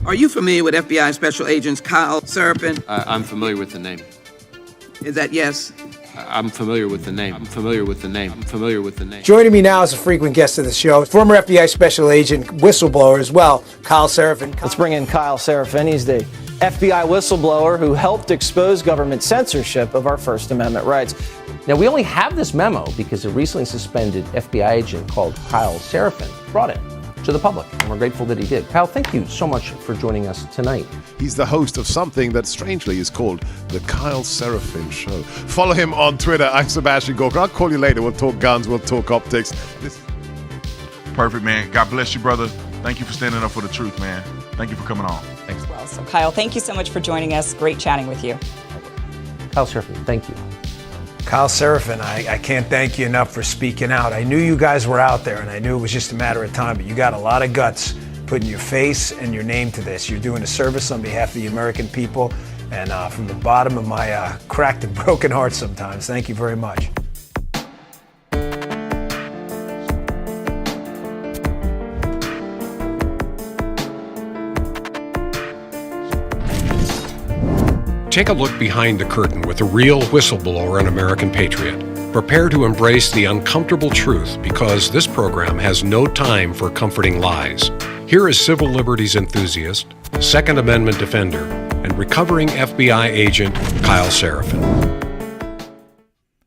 Are you familiar with FBI Special Agent Kyle Seraphin? I'm familiar with the name. Is that yes? I'm familiar with the name. I'm familiar with the name. I'm familiar with the name. Joining me now is a frequent guest of the show, former FBI Special Agent, whistleblower as well, Kyle Seraphin. Let's bring in Kyle Seraphin. He's the FBI whistleblower who helped expose government censorship of our First Amendment rights. Now, we only have this memo because a recently suspended FBI agent called Kyle Seraphin brought it to the public, and we're grateful that he did. Kyle, thank you so much for joining us tonight. He's the host of something that strangely is called The Kyle Seraphin Show. Follow him on Twitter. I'm Sebastian Gorka. I'll call you later. We'll talk guns. We'll talk optics. Perfect, man. God bless you, brother. Thank you for standing up for the truth, man. Thank you for coming on. Thanks. Well, so Kyle, thank you so much for joining us. Great chatting with you. Kyle Seraphin, thank you. Kyle Seraphin, I can't thank you enough for speaking out. I knew you guys were out there, and I knew it was just a matter of time, but you got a lot of guts putting your face and your name to this. You're doing a service on behalf of the American people, and from the bottom of my cracked and broken heart sometimes, thank you very much. Take a look behind the curtain with a real whistleblower and American patriot. Prepare to embrace the uncomfortable truth because this program has no time for comforting lies. Here is civil liberties enthusiast, Second Amendment defender, and recovering FBI agent Kyle Seraphin.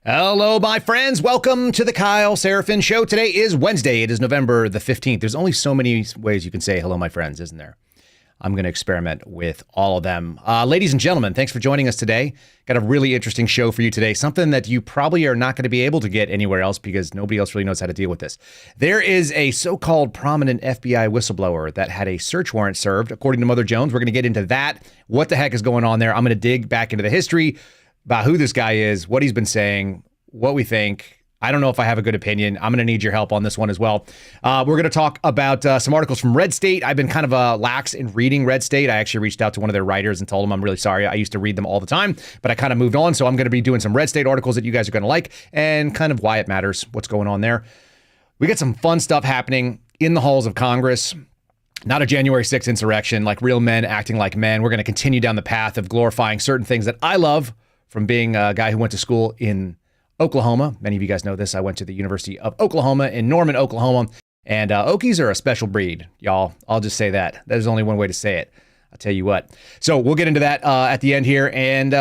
Hello, my friends. Welcome to the Kyle Seraphin Show. Today is Wednesday. It is November the 15th. There's only so many ways you can say hello, my friends, isn't there? I'm going to experiment with all of them. Ladies and gentlemen, thanks for joining us today. Got a really interesting show for you today, something that you probably are not going to be able to get anywhere else because nobody else really knows how to deal with this. There is a so-called prominent FBI whistleblower that had a search warrant served, according to Mother Jones. We're going to get into that. What the heck is going on there? I'm going to dig back into the history about who this guy is, what he's been saying, what we think. I don't know if I have a good opinion. I'm going to need your help on this one as well. We're going to talk about some articles from Red State. I've been kind of lax in reading Red State. I actually reached out to one of their writers and told him I'm really sorry. I used to read them all the time, but I kind of moved on. So I'm going to be doing some Red State articles that you guys are going to like and kind of why it matters, what's going on there. We got some fun stuff happening in the halls of Congress. Not a January 6th insurrection, like real men acting like men. We're going to continue down the path of glorifying certain things that I love from being a guy who went to school in Oklahoma. Many of you guys know this. I went to the University of Oklahoma in Norman, Oklahoma, and Okies are a special breed, y'all. I'll just say that. There's only one way to say it. I'll tell you what. So we'll get into that at the end here, and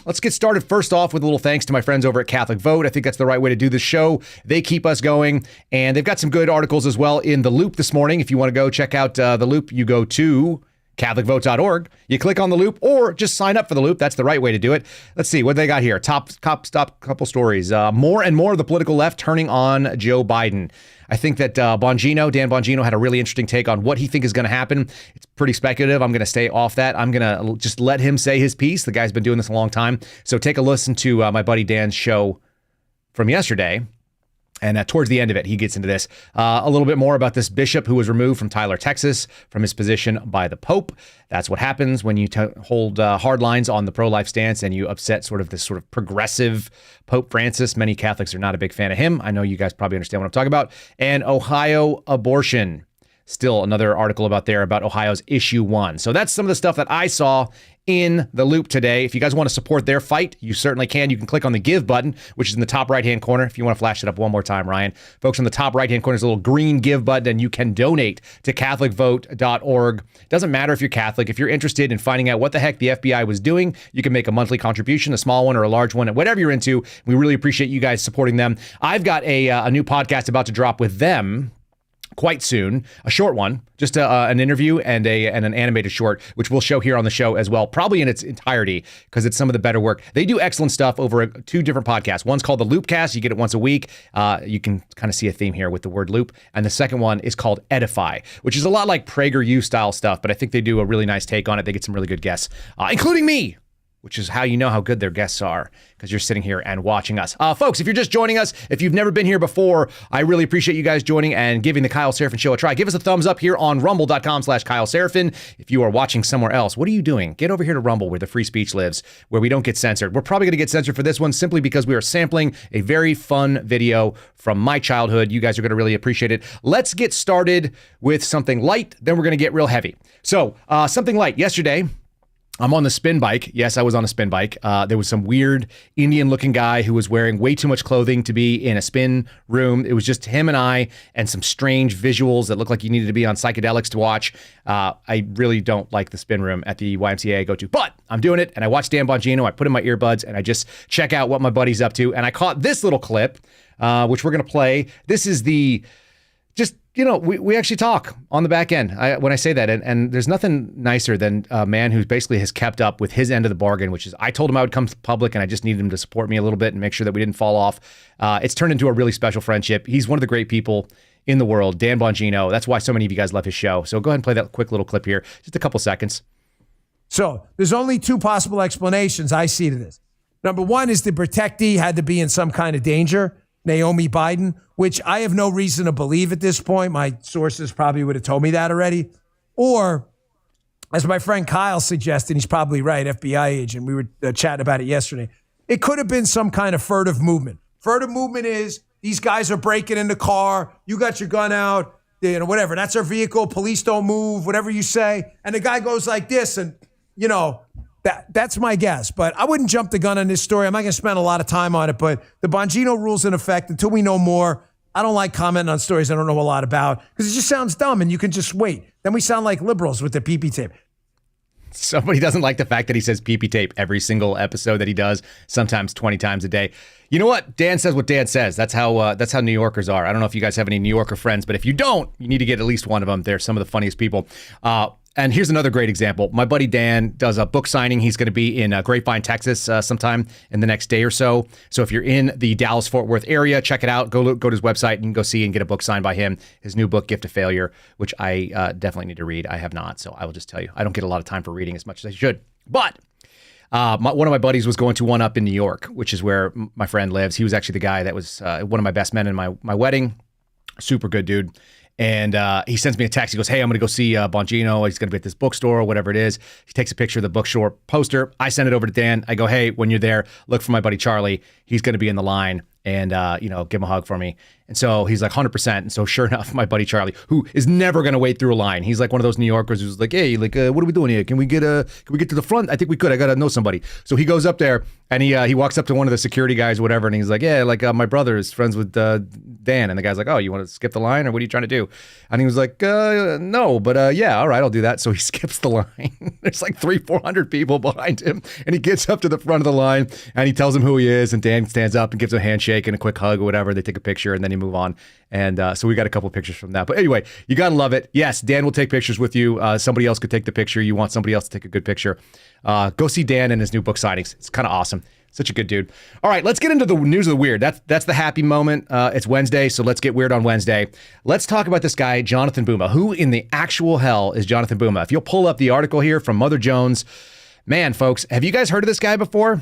let's get started first off with a little thanks to my friends over at Catholic Vote. I think that's the right way to do this show. They keep us going, and they've got some good articles as well in The Loop this morning. If you want to go check out The Loop, you go to CatholicVote.org. You click on The Loop or just sign up for The Loop. That's the right way to do it. Let's see what they got here. Top couple stories. More and more of the political left turning on Joe Biden. I think that Dan Bongino had a really interesting take on what he thinks is going to happen. It's pretty speculative. I'm going to stay off that. I'm going to just let him say his piece. The guy's been doing this a long time. So take a listen to my buddy Dan's show from yesterday. And towards the end of it, he gets into this a little bit more about this bishop who was removed from Tyler, Texas, from his position by the Pope. That's what happens when you hold hard lines on the pro-life stance and you upset sort of this sort of progressive Pope Francis. Many Catholics are not a big fan of him. I know you guys probably understand what I'm talking about. And Ohio abortion. Still another article about Ohio's issue 1. So that's some of the stuff that I saw in The Loop today. If you guys want to support their fight, you certainly can. You can click on the Give button, which is in the top right-hand corner. If you want to flash it up one more time, Ryan. Folks, on the top right-hand corner is a little green Give button, and you can donate to CatholicVote.org. It doesn't matter if you're Catholic. If you're interested in finding out what the heck the FBI was doing, you can make a monthly contribution, a small one or a large one, whatever you're into. We really appreciate you guys supporting them. I've got a new podcast about to drop with them quite soon, a short one, just an interview and an animated short, which we'll show here on the show as well, probably in its entirety, because it's some of the better work. They do excellent stuff over 2 different podcasts. One's called the Loopcast. You get it once a week. You can kind of see a theme here with the word loop. And the second one is called Edify, which is a lot like PragerU style stuff, but I think they do a really nice take on it. They get some really good guests, including me, which is how you know how good their guests are, because you're sitting here and watching us. Folks, if you're just joining us, if you've never been here before, I really appreciate you guys joining and giving the Kyle Seraphin Show a try. Give us a thumbs up here on rumble.com/Kyle Seraphin. If you are watching somewhere else, what are you doing? Get over here to Rumble, where the free speech lives, where we don't get censored. We're probably going to get censored for this one simply because we are sampling a very fun video from my childhood. You guys are going to really appreciate it. Let's get started with something light, then we're going to get real heavy. So, something light. Yesterday, I'm on the spin bike. Yes, I was on a spin bike. There was some weird Indian-looking guy who was wearing way too much clothing to be in a spin room. It was just him and I and some strange visuals that looked like you needed to be on psychedelics to watch. I really don't like the spin room at the YMCA I go to, but I'm doing it, and I watch Dan Bongino. I put in my earbuds, and I just check out what my buddy's up to, and I caught this little clip, which we're going to play. This is the... Just, you know, we actually talk on the back end when I say that. And there's nothing nicer than a man who basically has kept up with his end of the bargain, which is I told him I would come public and I just needed him to support me a little bit and make sure that we didn't fall off. It's turned into a really special friendship. He's one of the great people in the world, Dan Bongino. That's why so many of you guys love his show. So go ahead and play that quick little clip here. Just a couple seconds. So there's only two possible explanations I see to this. Number one is the protectee had to be in some kind of danger, Naomi Biden, which I have no reason to believe at this point. My sources probably would have told me that already. Or, as my friend Kyle suggested, he's probably right, FBI agent. We were chatting about it yesterday. It could have been some kind of furtive movement. Furtive movement is these guys are breaking in the car. You got your gun out, you know, whatever. That's our vehicle. Police don't move, whatever you say. And the guy goes like this and, you know, that's my guess, but I wouldn't jump the gun on this story. I'm not going to spend a lot of time on it, but the Bongino rule's in effect until we know more. I don't like commenting on stories I don't know a lot about because it just sounds dumb and you can just wait. Then we sound like liberals with the pee-pee tape. Somebody doesn't like the fact that he says pee-pee tape every single episode that he does, sometimes 20 times a day. You know what? Dan says what Dan says. That's how New Yorkers are. I don't know if you guys have any New Yorker friends, but if you don't, you need to get at least one of them. They're some of the funniest people. And here's another great example. My buddy Dan does a book signing. He's going to be in Grapevine, Texas sometime in the next day or so. So if you're in the Dallas-Fort Worth area, check it out. Go to his website and you can go see and get a book signed by him. His new book, Gift of Failure, which I definitely need to read. I have not, so I will just tell you. I don't get a lot of time for reading as much as I should. But one of my buddies was going to one up in New York, which is where my friend lives. He was actually the guy that was one of my best men in my wedding. Super good dude. And he sends me a text. He goes, hey, I'm going to go see Bongino. He's going to be at this bookstore or whatever it is. He takes a picture of the bookstore poster. I send it over to Dan. I go, hey, when you're there, look for my buddy Charlie. He's going to be in the line and, give him a hug for me. And so he's like 100%. And so sure enough, my buddy Charlie, who is never going to wait through a line. He's like one of those New Yorkers who's like, hey, like, what are we doing here? Can we get to the front? I think we could. I got to know somebody. So he goes up there and he walks up to one of the security guys or whatever. And he's like, yeah, like my brother is friends with Dan. And the guy's like, oh, you want to skip the line or what are you trying to do? And he was like, no, but yeah, all right, I'll do that. So he skips the line. There's like 300-400 people behind him. And he gets up to the front of the line and he tells him who he is. And Dan stands up and gives him a handshake and a quick hug or whatever. They take a picture and then he move on. And so we got a couple pictures from that. But anyway, you got to love it. Yes, Dan will take pictures with you. Somebody else could take the picture. You want somebody else to take a good picture. Go see Dan and his new book signings. It's kind of awesome. Such a good dude. All right, let's get into the news of the weird. That's the happy moment. It's Wednesday, so let's get weird on Wednesday. Let's talk about this guy, Jonathan Booma. Who in the actual hell is Jonathan Booma? If you'll pull up the article here from Mother Jones. Man, folks, have you guys heard of this guy before?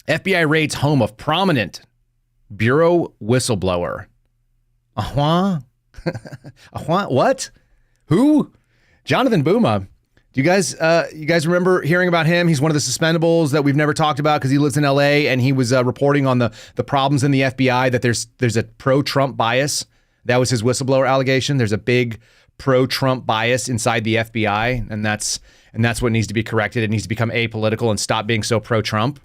FBI raids home of prominent bureau whistleblower. What? Who? Jonathan Booma. Do you guys remember hearing about him? He's one of the suspendables that we've never talked about because he lives in LA and he was reporting on the problems in the FBI, that there's a pro-Trump bias. That was his whistleblower allegation. There's a big pro-Trump bias inside the FBI, and that's what needs to be corrected. It needs to become apolitical and stop being so pro-Trump.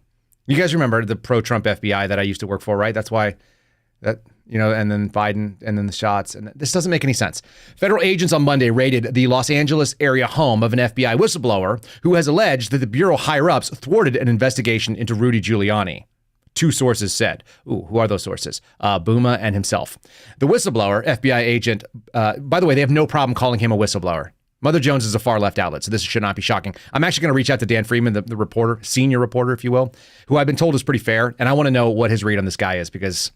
You guys remember the pro-Trump FBI that I used to work for, right? That's why that, and then Biden, and then the shots. And this doesn't make any sense. Federal agents on Monday raided the Los Angeles area home of an FBI whistleblower who has alleged that the Bureau higher-ups thwarted an investigation into Rudy Giuliani. Two sources said. Ooh, who are those sources? Booma and himself. The whistleblower, FBI agent, by the way, they have no problem calling him a whistleblower. Mother Jones is a far-left outlet, so this should not be shocking. I'm actually going to reach out to Dan Freeman, the reporter, senior reporter, if you will, who I've been told is pretty fair, and I want to know what his read on this guy is, because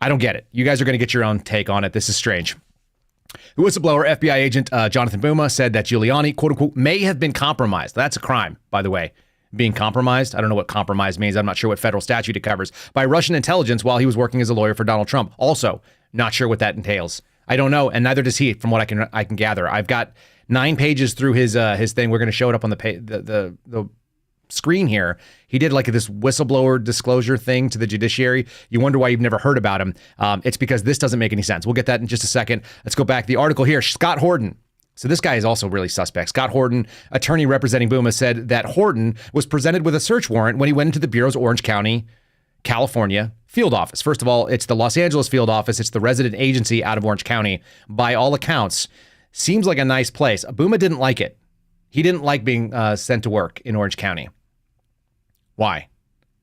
I don't get it. You guys are going to get your own take on it. This is strange. The whistleblower, FBI agent Jonathan Booma, said that Giuliani, quote-unquote, may have been compromised. That's a crime, by the way. being compromised. I don't know what compromise means. I'm not sure what federal statute it covers. By Russian intelligence while he was working as a lawyer for Donald Trump. Also, not sure what that entails. I don't know, and neither does he, from what I can gather. I've got 9 pages through his thing. We're going to show it up on the screen here. He did like this whistleblower disclosure thing to the judiciary. You wonder why you've never heard about him. It's because this doesn't make any sense. We'll get that in just a second. Let's go back. The article here, Scott Horton. So this guy is also really suspect. Scott Horton, attorney representing Bouma, said that Horton was presented with a search warrant when he went into the Bureau's Orange County, California field office. First of all, it's the Los Angeles field office. It's the resident agency out of Orange County. By all accounts, seems like a nice place. Bouma didn't like it. He didn't like being sent to work in Orange County. Why?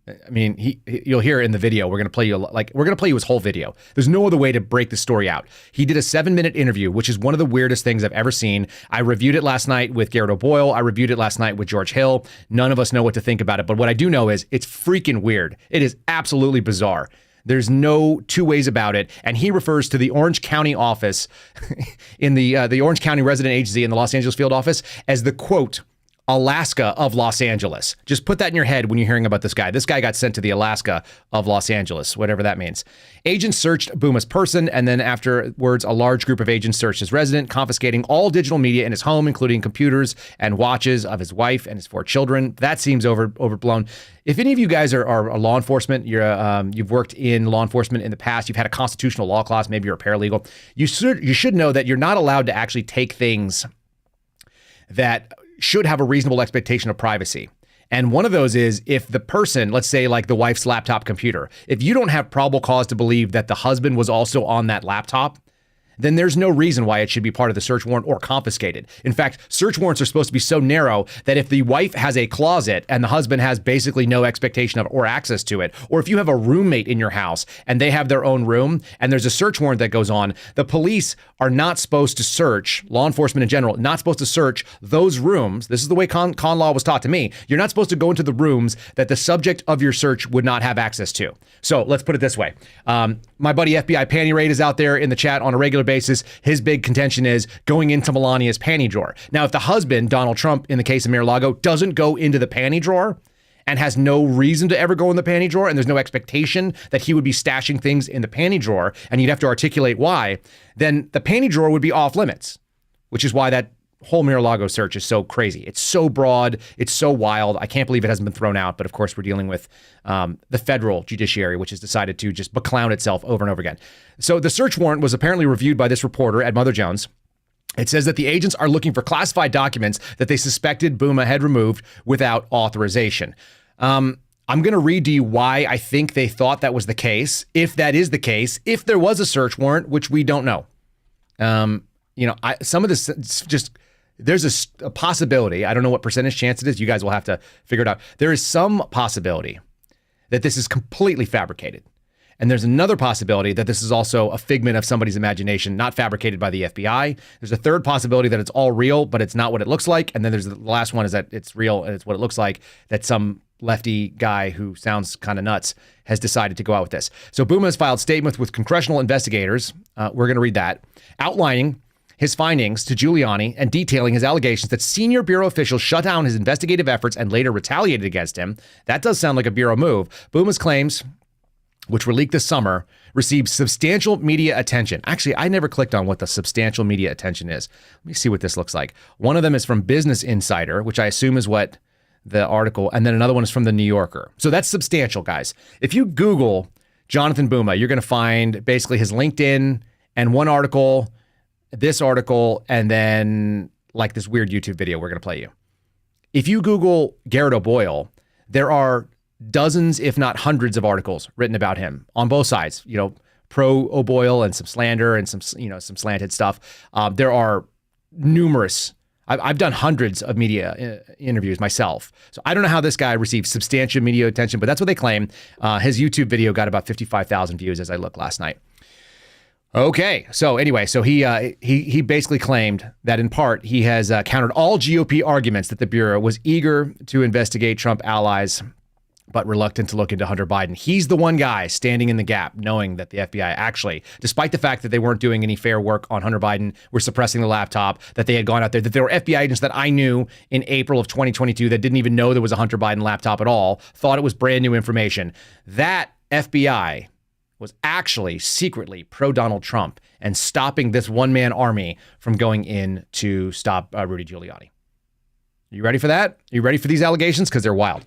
I mean, you'll hear it in the video. We're going to play you his whole video. There's no other way to break the story out. He did a 7-minute interview, which is one of the weirdest things I've ever seen. I reviewed it last night with Garrett O'Boyle. I reviewed it last night with George Hill. None of us know what to think about it, but what I do know is it's freaking weird. It is absolutely bizarre. There's no two ways about it. And he refers to the Orange County office in the Orange County resident agency in the Los Angeles field office as the, quote, Alaska of Los Angeles. Just put that in your head when you're hearing about this guy. This guy got sent to the Alaska of Los Angeles, whatever that means. Agents searched Bouma's person, and then afterwards, a large group of agents searched his resident, confiscating all digital media in his home, including computers and watches of his wife and his 4 children. That seems overblown. If any of you guys are law enforcement, you've worked in law enforcement in the past, you've had a constitutional law class, maybe you're a paralegal, you should know that you're not allowed to actually take things that should have a reasonable expectation of privacy. And one of those is if the person, let's say like the wife's laptop computer, if you don't have probable cause to believe that the husband was also on that laptop, then there's no reason why it should be part of the search warrant or confiscated. In fact, search warrants are supposed to be so narrow that if the wife has a closet and the husband has basically no expectation of or access to it, or if you have a roommate in your house and they have their own room and there's a search warrant that goes on, the police are not supposed to search, law enforcement in general, not supposed to search those rooms. This is the way con law was taught to me. You're not supposed to go into the rooms that the subject of your search would not have access to. So let's put it this way. My buddy FBI Panty Raid is out there in the chat on a regular basis. His big contention is going into Melania's panty drawer. Now, if the husband, Donald Trump, in the case of Mar-a-Lago, doesn't go into the panty drawer and has no reason to ever go in the panty drawer, and there's no expectation that he would be stashing things in the panty drawer, and you'd have to articulate why, then the panty drawer would be off limits, which is why that whole Mar-a-Lago search is so crazy. It's so broad. It's so wild. I can't believe it hasn't been thrown out. But of course, we're dealing with the federal judiciary, which has decided to just beclown itself over and over again. So the search warrant was apparently reviewed by this reporter, Ed Mother Jones. It says that the agents are looking for classified documents that they suspected Bouma had removed without authorization. I'm going to read to you why I think they thought that was the case. If that is the case, if there was a search warrant, which we don't know. Some of this just... There's a possibility, I don't know what percentage chance it is, you guys will have to figure it out. There is some possibility that this is completely fabricated. And there's another possibility that this is also a figment of somebody's imagination, not fabricated by the FBI. There's a third possibility that it's all real, but it's not what it looks like. And then there's the last one is that it's real and it's what it looks like, that some lefty guy who sounds kind of nuts has decided to go out with this. So Bouma has filed statements with congressional investigators. We're going to read that, outlining his findings to Giuliani and detailing his allegations that senior Bureau officials shut down his investigative efforts and later retaliated against him. That does sound like a Bureau move. Bouma's claims, which were leaked this summer, received substantial media attention. Actually, I never clicked on what the substantial media attention is. Let me see what this looks like. One of them is from Business Insider, which I assume is what the article, and then another one is from the New Yorker. So that's substantial, guys. If you Google Jonathan Bouma, you're going to find basically his LinkedIn and one article, this article, and then like this weird YouTube video we're going to play you. If you Google Garrett O'Boyle, there are dozens, if not hundreds of articles written about him on both sides, pro O'Boyle and some slander and some slanted stuff. There are numerous, I've done hundreds of media interviews myself. So I don't know how this guy received substantial media attention, but that's what they claim. His YouTube video got about 55,000 views as I looked last night. Okay, so anyway, so he basically claimed that in part he has countered all GOP arguments that the Bureau was eager to investigate Trump allies but reluctant to look into Hunter Biden. He's the one guy standing in the gap, knowing that the FBI actually, despite the fact that they weren't doing any fair work on Hunter Biden, were suppressing the laptop, that they had gone out there, that there were FBI agents that I knew in April of 2022 that didn't even know there was a Hunter Biden laptop at all, thought it was brand new information. That FBI was actually secretly pro-Donald Trump and stopping this one-man army from going in to stop Rudy Giuliani. You ready for that? Are you ready for these allegations? Because they're wild.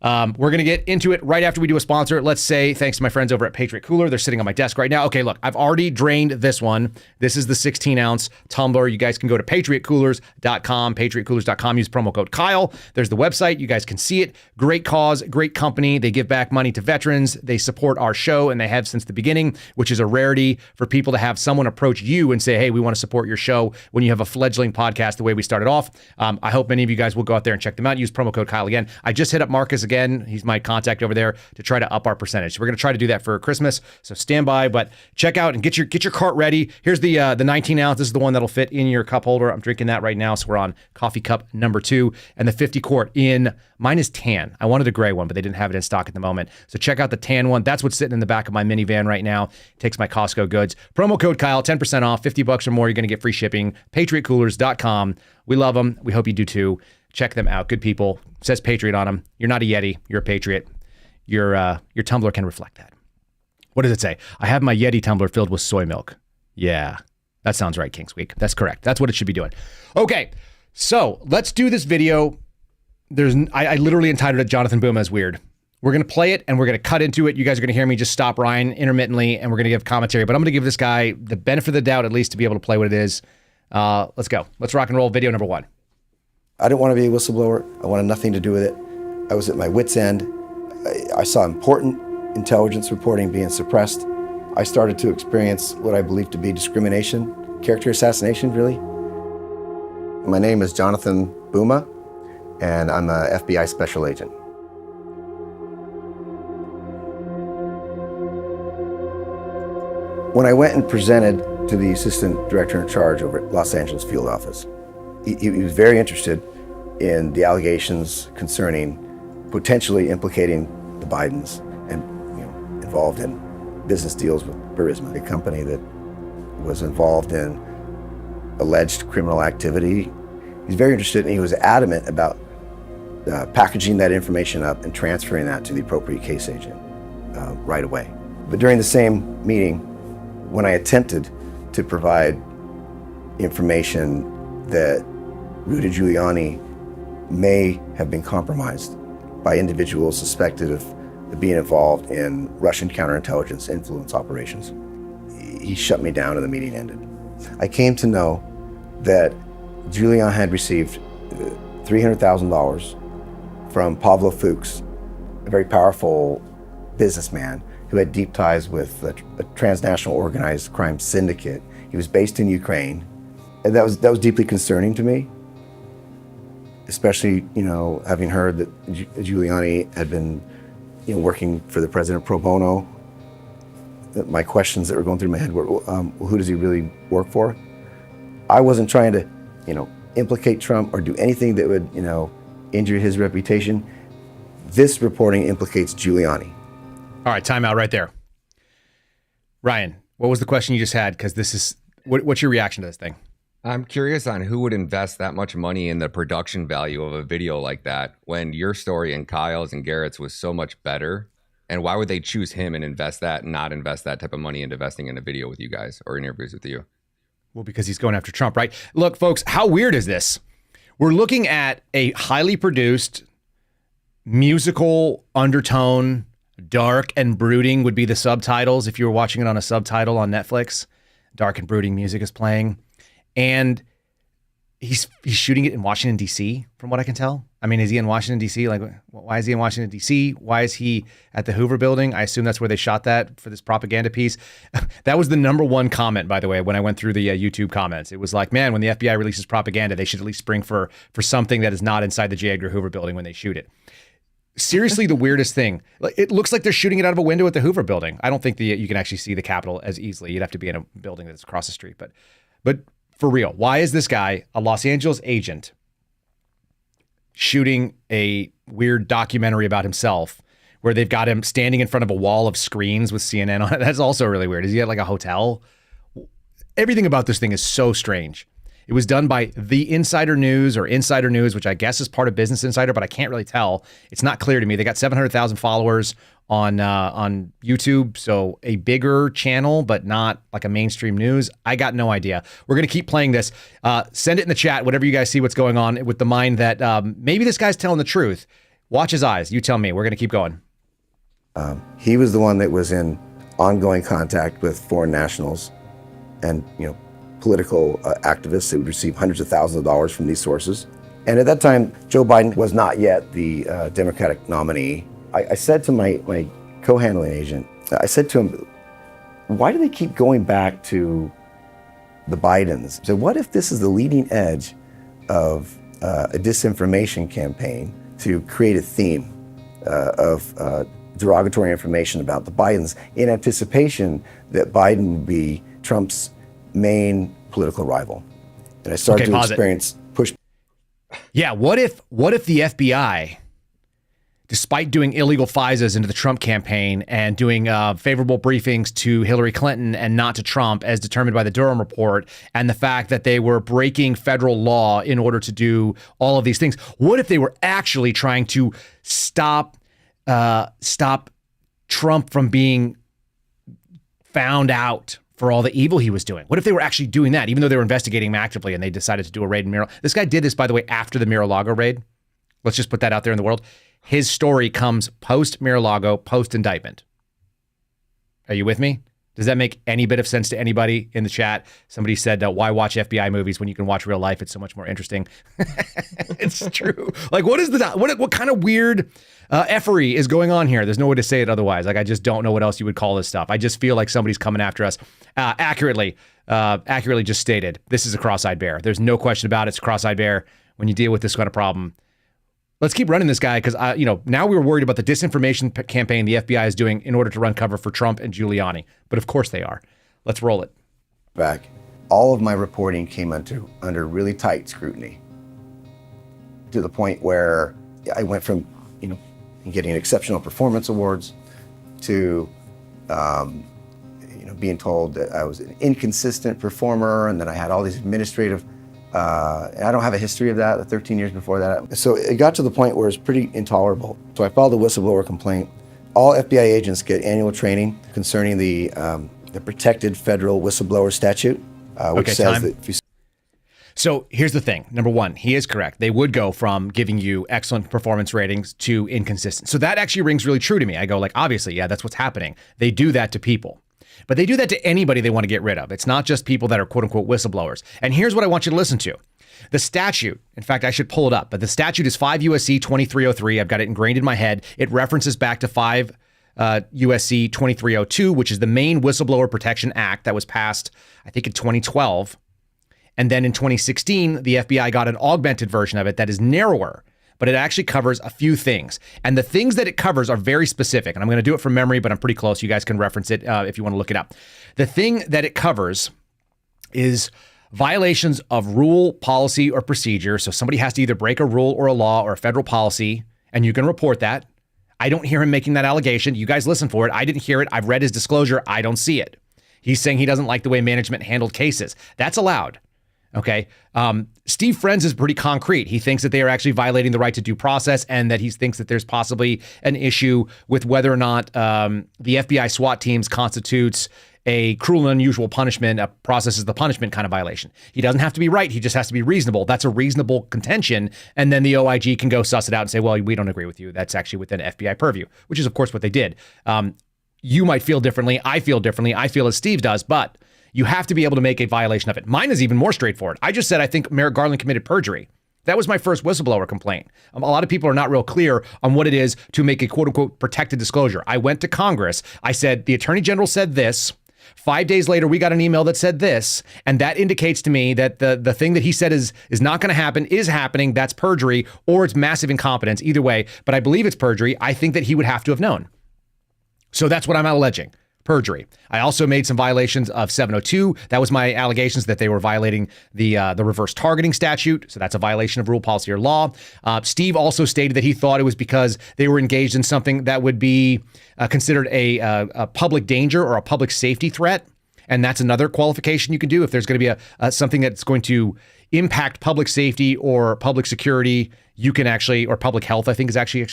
We're going to get into it right after we do a sponsor. Let's say thanks to my friends over at Patriot Cooler. They're sitting on my desk right now. Okay, look, I've already drained this one. This is the 16-ounce tumbler. You guys can go to patriotcoolers.com, patriotcoolers.com. Use promo code Kyle. There's the website. You guys can see it. Great cause, great company. They give back money to veterans. They support our show, and they have since the beginning, which is a rarity for people to have someone approach you and say, hey, we want to support your show when you have a fledgling podcast the way we started off. I hope many of you guys will go out there and check them out. Use promo code Kyle again. I just hit up Marcus again. He's my contact over there to try to up our percentage. So we're going to try to do that for Christmas. So stand by, but check out and get your cart ready. Here's the 19 ounce. This is the one that'll fit in your cup holder. I'm drinking that right now. So we're on coffee cup number 2, and the 50 quart in mine is tan. I wanted a gray one, but they didn't have it in stock at the moment. So check out the tan one. That's what's sitting in the back of my minivan right now. Takes my Costco goods. Promo code Kyle, 10% off, $50 or more. You're going to get free shipping. PatriotCoolers.com. We love them. We hope you do too. Check them out. Good people. Says Patriot on them. You're not a Yeti. You're a Patriot. Your tumbler can reflect that. What does it say? I have my Yeti tumbler filled with soy milk. Yeah, that sounds right, Kings Week. That's correct. That's what it should be doing. Okay, so let's do this video. I literally entitled it Jonathan Booma is weird. We're going to play it and we're going to cut into it. You guys are going to hear me just stop Ryan intermittently and we're going to give commentary. But I'm going to give this guy the benefit of the doubt at least to be able to play what it is. Let's go. Let's rock and roll. Video number 1. I didn't want to be a whistleblower. I wanted nothing to do with it. I was at my wit's end. I saw important intelligence reporting being suppressed. I started to experience what I believe to be discrimination, character assassination, really. My name is Jonathan Booma, and I'm a FBI special agent. When I went and presented to the assistant director in charge over at Los Angeles field office, he was very interested in the allegations concerning potentially implicating the Bidens and involved in business deals with Burisma, a company that was involved in alleged criminal activity. He's very interested and he was adamant about packaging that information up and transferring that to the appropriate case agent right away. But during the same meeting, when I attempted to provide information that Rudy Giuliani may have been compromised by individuals suspected of being involved in Russian counterintelligence influence operations, he shut me down and the meeting ended. I came to know that Giuliani had received $300,000 from Pavlo Fuchs, a very powerful businessman who had deep ties with a transnational organized crime syndicate. He was based in Ukraine. And that was deeply concerning to me, especially, having heard that Giuliani had been, working for the president pro bono. My questions that were going through my head were, who does he really work for? I wasn't trying to, implicate Trump or do anything that would, injure his reputation. This reporting implicates Giuliani. All right, time out right there. Ryan, what was the question you just had? Because this is, what's your reaction to this thing? I'm curious on who would invest that much money in the production value of a video like that when your story and Kyle's and Garrett's was so much better. And why would they choose him and invest that and not invest that type of money into investing in a video with you guys or interviews with you? Well, because he's going after Trump, right? Look, folks, how weird is this? We're looking at a highly produced musical undertone, dark and brooding would be the subtitles if you were watching it on a subtitle on Netflix. Dark and brooding music is playing. And he's shooting it in Washington, D.C., from what I can tell. I mean, is he in Washington, D.C.? Like, why is he in Washington, D.C.? Why is he at the Hoover Building? I assume that's where they shot that for this propaganda piece. That was the number one comment, by the way, when I went through the YouTube comments. It was like, man, when the FBI releases propaganda, they should at least spring for something that is not inside the J. Edgar Hoover Building when they shoot it. Seriously, the weirdest thing. It looks like they're shooting it out of a window at the Hoover Building. I don't think you can actually see the Capitol as easily. You'd have to be in a building that's across the street. But for real, why is this guy, a Los Angeles agent, shooting a weird documentary about himself where they've got him standing in front of a wall of screens with CNN on it. That's also really weird. Is he at like a hotel? Everything about this thing is so strange. It was done by The Insider News or Insider News, which I guess is part of Business Insider, but I can't really tell. It's not clear to me. They got 700,000 followers on YouTube, so a bigger channel, but not like a mainstream news. I got no idea. We're going to keep playing this. Send it in the chat, whatever you guys see what's going on, with the mind that maybe this guy's telling the truth. Watch his eyes. You tell me. We're going to keep going. He was the one that was in ongoing contact with foreign nationals and, political activists who would receive hundreds of thousands of dollars from these sources. And at that time, Joe Biden was not yet the Democratic nominee. I said to my co-handling agent, I said to him, why do they keep going back to the Bidens? So what if this is the leading edge of a disinformation campaign to create a theme of derogatory information about the Bidens in anticipation that Biden would be Trump's main political rival? And I started to experience push. Yeah, what if the FBI, despite doing illegal FISAs into the Trump campaign and doing favorable briefings to Hillary Clinton and not to Trump, as determined by the Durham report, and the fact that they were breaking federal law in order to do all of these things, what if they were actually trying to stop Trump from being found out for all the evil he was doing? What if they were actually doing that, even though they were investigating him actively and they decided to do a raid in Mar-a-Lago? This guy did this, by the way, after the Mar-a-Lago raid. Let's just put that out there in the world. His story comes post Mar-a-Lago, post indictment. Are you with me? Does that make any bit of sense to anybody in the chat? Somebody said, why watch FBI movies when you can watch real life? It's so much more interesting. It's true. Like, what kind of weird effery is going on here? There's no way to say it otherwise. Like, I just don't know what else you would call this stuff. I just feel like somebody's coming after us. Accurately just stated, this is a cross-eyed bear. There's no question about it. It's a cross-eyed bear when you deal with this kind of problem. Let's keep running this guy because, now we were worried about the disinformation campaign the FBI is doing in order to run cover for Trump and Giuliani. But of course they are. Let's roll it. Back. All of my reporting came under really tight scrutiny, to the point where I went from, getting exceptional performance awards to, being told that I was an inconsistent performer and that I had all these administrative. I don't have a history of that, the 13 years before that. So it got to the point where it's pretty intolerable. So I filed a whistleblower complaint. All FBI agents get annual training concerning the protected federal whistleblower statute, which says that if you... So here's the thing. Number one, he is correct. They would go from giving you excellent performance ratings to inconsistent. So that actually rings really true to me. I go like, obviously, yeah, that's what's happening. They do that to people. But they do that to anybody they want to get rid of. It's not just people that are quote unquote whistleblowers. And here's what I want you to listen to. The statute, in fact, I should pull it up, but the statute is 5 U.S.C. 2303. I've got it ingrained in my head. It references back to 5 U.S.C. 2302, which is the main Whistleblower Protection Act that was passed, I think, in 2012. And then in 2016, the FBI got an augmented version of it that is narrower, but it actually covers a few things. And the things that it covers are very specific. And I'm going to do it from memory, but I'm pretty close. You guys can reference it if you want to look it up. The thing that it covers is violations of rule, policy, or procedure. So somebody has to either break a rule or a law or a federal policy, and you can report that. I don't hear him making that allegation. You guys listen for it. I didn't hear it. I've read his disclosure. I don't see it. He's saying he doesn't like the way management handled cases. That's allowed. Okay. Steve Friends is pretty concrete. He thinks that they are actually violating the right to due process and that he thinks that there's possibly an issue with whether or not the FBI SWAT teams constitutes a cruel and unusual punishment, a process is the punishment kind of violation. He doesn't have to be right. He just has to be reasonable. That's a reasonable contention. And then the OIG can go suss it out and say, well, we don't agree with you. That's actually within FBI purview, which is, of course, what they did. You might feel differently. I feel differently. I feel as Steve does, but you have to be able to make a violation of it. Mine is even more straightforward. I just said I think Merrick Garland committed perjury. That was my first whistleblower complaint. A lot of people are not real clear on what it is to make a quote unquote protected disclosure. I went to Congress. I said, the Attorney General said this. 5 days later, we got an email that said this. And that indicates to me that the thing that he said is not going to happen is happening. That's perjury, or it's massive incompetence. Either way, but I believe it's perjury. I think that he would have to have known. So that's what I'm alleging. perjury. I also made some violations of 702. That was my allegations that they were violating the reverse targeting statute. So that's a violation of rule, policy, or law. Steve also stated that he thought it was because they were engaged in something that would be considered a public danger or a public safety threat. And that's another qualification you can do if there's going to be something that's going to impact public safety or public security. You can actually, or public health, I think is actually,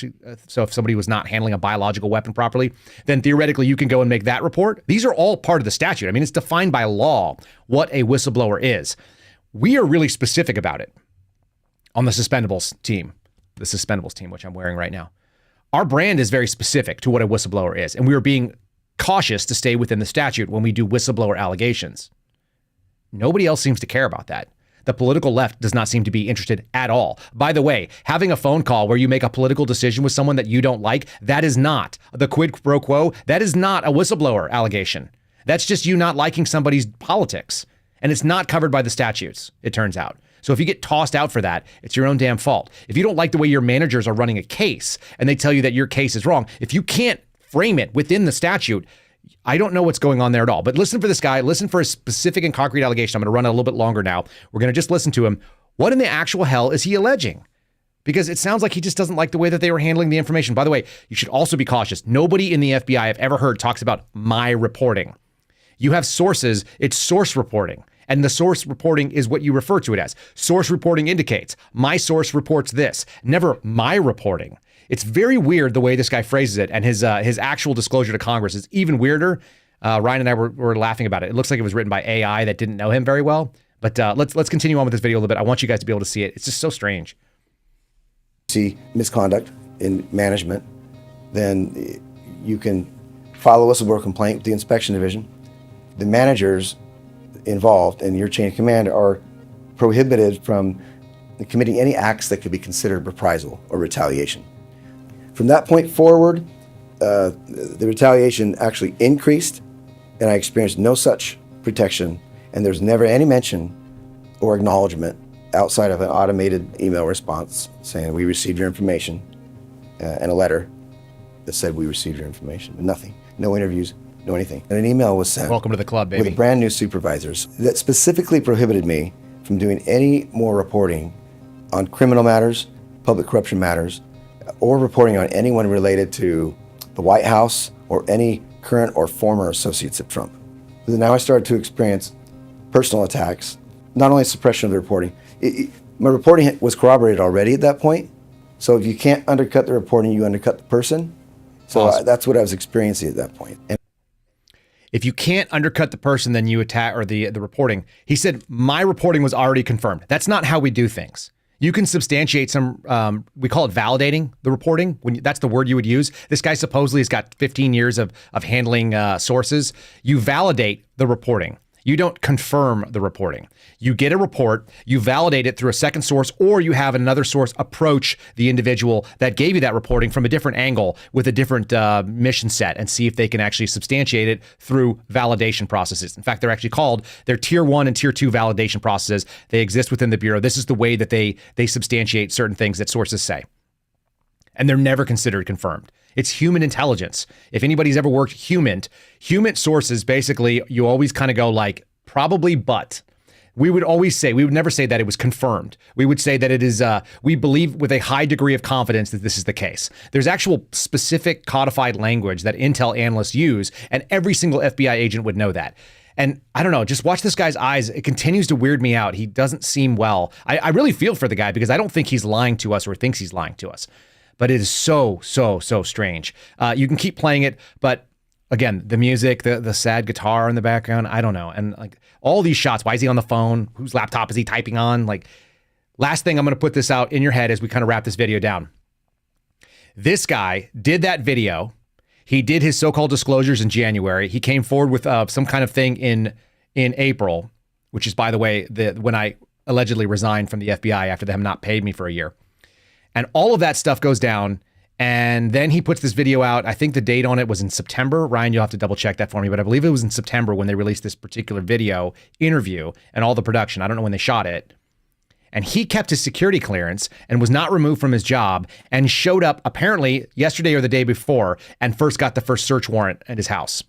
so if somebody was not handling a biological weapon properly, then theoretically you can go and make that report. These are all part of the statute. I mean, it's defined by law what a whistleblower is. We are really specific about it on the suspendables team, which I'm wearing right now. Our brand is very specific to what a whistleblower is, and we are being cautious to stay within the statute when we do whistleblower allegations. Nobody else seems to care about that. The political left does not seem to be interested at all. By the way, having a phone call where you make a political decision with someone that you don't like, that is not the quid pro quo. That is not a whistleblower allegation. That's just you not liking somebody's politics. And it's not covered by the statutes, it turns out. So if you get tossed out for that, it's your own damn fault. If you don't like the way your managers are running a case and they tell you that your case is wrong, if you can't frame it within the statute, I don't know what's going on there at all. But listen for this guy. Listen for a specific and concrete allegation. I'm going to run it a little bit longer now. We're going to just listen to him. What in the actual hell is he alleging? Because it sounds like he just doesn't like the way that they were handling the information. By the way, you should also be cautious. Nobody in the FBI I've ever heard talks about my reporting. You have sources. It's source reporting. And the source reporting is what you refer to it as. Source reporting indicates my source reports this, never my reporting. It's very weird the way this guy phrases it, and his actual disclosure to Congress is even weirder. Ryan and I were laughing about it. It looks like it was written by AI that didn't know him very well. But let's continue on with this video a little bit. I want you guys to be able to see it. It's just so strange. See misconduct in management, then you can file a whistleblower complaint with the inspection division. The managers involved in your chain of command are prohibited from committing any acts that could be considered reprisal or retaliation. From that point forward, the retaliation actually increased, and I experienced no such protection, and there's never any mention or acknowledgement outside of an automated email response saying we received your information and a letter that said we received your information, but nothing, no interviews, no anything. And an email was sent. Welcome to the club, baby. With brand new supervisors that specifically prohibited me from doing any more reporting on criminal matters, public corruption matters, or reporting on anyone related to the White House or any current or former associates of Trump. But now I started to experience personal attacks, not only suppression of the reporting. My reporting was corroborated already at that point. So if you can't undercut the reporting, you undercut the person. So Awesome. that's what I was experiencing at that point. And if you can't undercut the person, then you attack, or the reporting. He said, my reporting was already confirmed. That's not how we do things. You can substantiate some, we call it validating the reporting. That's the word you would use. This guy supposedly has got 15 years of handling sources. You validate the reporting. You don't confirm the reporting. You get a report, you validate it through a second source, or you have another source approach the individual that gave you that reporting from a different angle with a different mission set and see if they can actually substantiate it through validation processes. In fact, they're tier 1 and tier 2 validation processes. They exist within the Bureau. This is the way that they substantiate certain things that sources say. And they're never considered confirmed. It's human intelligence. If anybody's ever worked human sources, basically, you always kind of go like, probably, but. We would never say that it was confirmed. We would say that it is, we believe with a high degree of confidence that this is the case. There's actual specific codified language that Intel analysts use, and every single FBI agent would know that. And I don't know, just watch this guy's eyes. It continues to weird me out. He doesn't seem well. I really feel for the guy because I don't think he's lying to us or thinks he's lying to us. But it is so strange. You can keep playing it, but again, the music, the sad guitar in the background, I don't know. And like all these shots, why is he on the phone? Whose laptop is he typing on? Like, last thing, I'm going to put this out in your head as we kind of wrap this video down. This guy did that video. He did his so-called disclosures in January. He came forward with some kind of thing in April, which is, by the way, when I allegedly resigned from the FBI after them not paid me for a year. And all of that stuff goes down. And then he puts this video out. I think the date on it was in September. Ryan, you'll have to double check that for me. But I believe it was in September when they released this particular video interview and all the production. I don't know when they shot it. And he kept his security clearance and was not removed from his job and showed up apparently yesterday or the day before and first got the first search warrant at his house.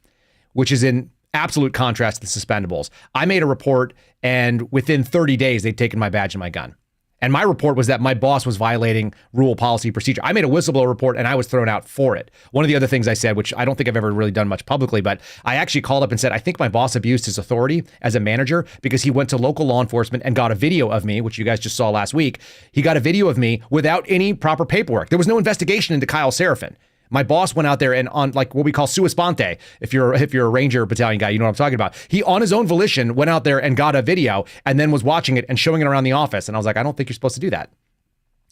which is in absolute contrast to the suspendables. I made a report, and within 30 days, they'd taken my badge and my gun. And my report was that my boss was violating rule, policy, procedure. I made a whistleblower report, and I was thrown out for it. One of the other things I said, which I don't think I've ever really done much publicly, but I actually called up and said, I think my boss abused his authority as a manager because he went to local law enforcement and got a video of me, which you guys just saw last week. He got a video of me without any proper paperwork. There was no investigation into Kyle Seraphin. My boss went out there and on like what we call sua sponte. If you're a Ranger battalion guy, you know what I'm talking about. He on his own volition went out there and got a video and then was watching it and showing it around the office. And I was like, I don't think you're supposed to do that.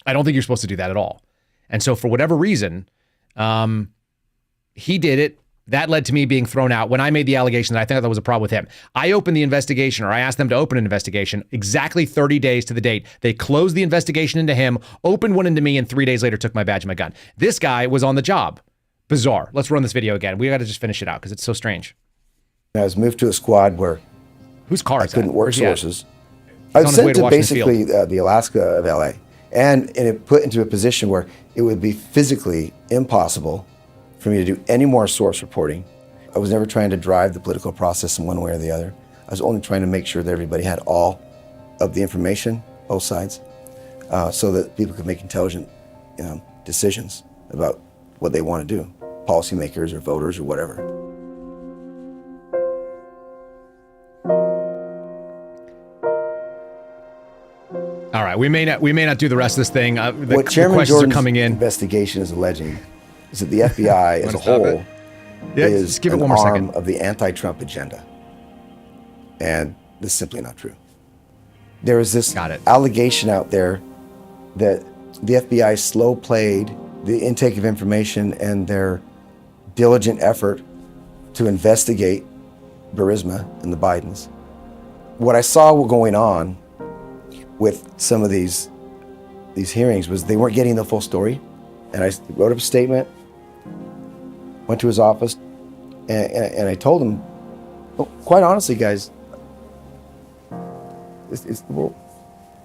I don't think you're supposed to do that at all. And so for whatever reason, he did it. That led to me being thrown out when I made the allegation that I think that was a problem with him. I opened the investigation, or I asked them to open an investigation exactly 30 days to the date. They closed the investigation into him, opened one into me, and 3 days later took my badge and my gun. This guy was on the job. Bizarre. Let's run this video again. We got to just finish it out because it's so strange. I was moved to a squad where whose car I is couldn't that? work Where's he at? sources. I was He's on his way sent to to Washington basically Field. the Alaska of LA, and it put into a position where it would be physically impossible for me to do any more source reporting. I was never trying to drive the political process in one way or the other. I was only trying to make sure that everybody had all of the information, both sides, so that people could make intelligent decisions about what they want to do, policymakers or voters or whatever. All right, we may not do the rest of this thing. What The Chairman questions Jordan's are coming in. investigation is alleging is that the FBI as a whole Yeah, is just give it an one more arm second. of the anti-Trump agenda. And this is simply not true. There is this allegation out there that the FBI slow-played the intake of information and their diligent effort to investigate Burisma and the Bidens. What I saw going on with some of these hearings was they weren't getting the full story. And I wrote up a statement, went to his office, and I told him, well, quite honestly, guys,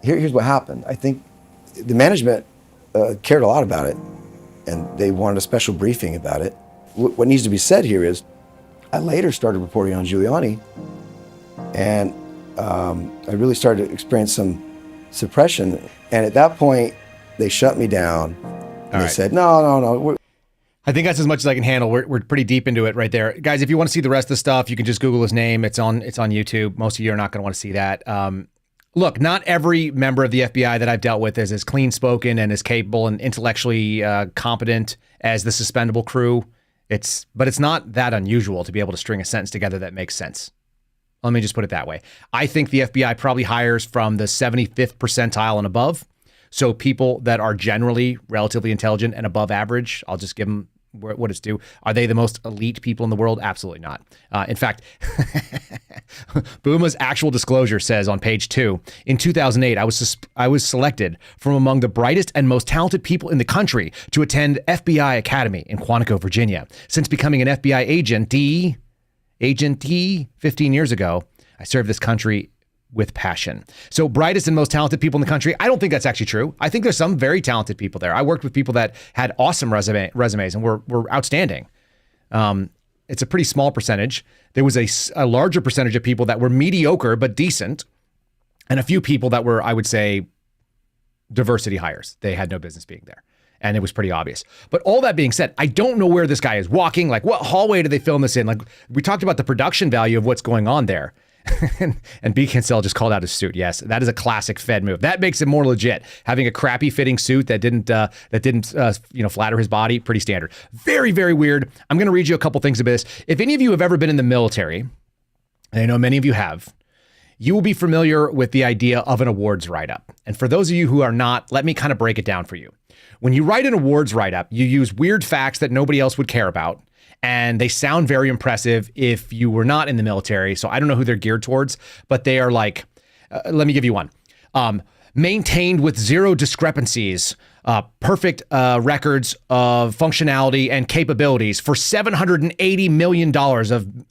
here's what happened. I think the management cared a lot about it, and they wanted a special briefing about it. What needs to be said here is, I later started reporting on Giuliani, and I really started to experience some suppression. And at that point, they shut me down. And they said, no. I think that's as much as I can handle. We're pretty deep into it right there. Guys, if you want to see the rest of the stuff, you can just Google his name. It's on YouTube. Most of you are not going to want to see that. Look, not every member of the FBI that I've dealt with is as clean-spoken and as capable and intellectually competent as the suspendable crew. But it's not that unusual to be able to string a sentence together that makes sense. Let me just put it that way. I think the FBI probably hires from the 75th percentile and above. So people that are generally relatively intelligent and above average, I'll just give them what it's due. Are they the most elite people in the world? Absolutely not. In fact, Buma's actual disclosure says on page 2, in 2008, I was selected from among the brightest and most talented people in the country to attend FBI Academy in Quantico, Virginia. Since becoming an FBI agent 15 years ago, I served this country with passion. So brightest and most talented people in the country. I don't think that's actually true. I think there's some very talented people there. I worked with people that had awesome resumes and were outstanding. It's a pretty small percentage. There was a larger percentage of people that were mediocre but decent, and a few people that were, I would say, diversity hires. They had no business being there. And it was pretty obvious. But all that being said, I don't know where this guy is walking. Like, what hallway did they film this in? Like, we talked about the production value of what's going on there. And B. Kinsella just called out his suit. Yes, that is a classic Fed move. That makes it more legit. Having a crappy fitting suit that didn't flatter his body, pretty standard. Very, very weird. I'm going to read you a couple things about this. If any of you have ever been in the military, and I know many of you have, you will be familiar with the idea of an awards write-up. And for those of you who are not, let me kind of break it down for you. When you write an awards write-up, you use weird facts that nobody else would care about, and they sound very impressive if you were not in the military. So I don't know who they're geared towards, but they are like, let me give you one. Maintained with zero discrepancies, perfect records of functionality and capabilities for $780 million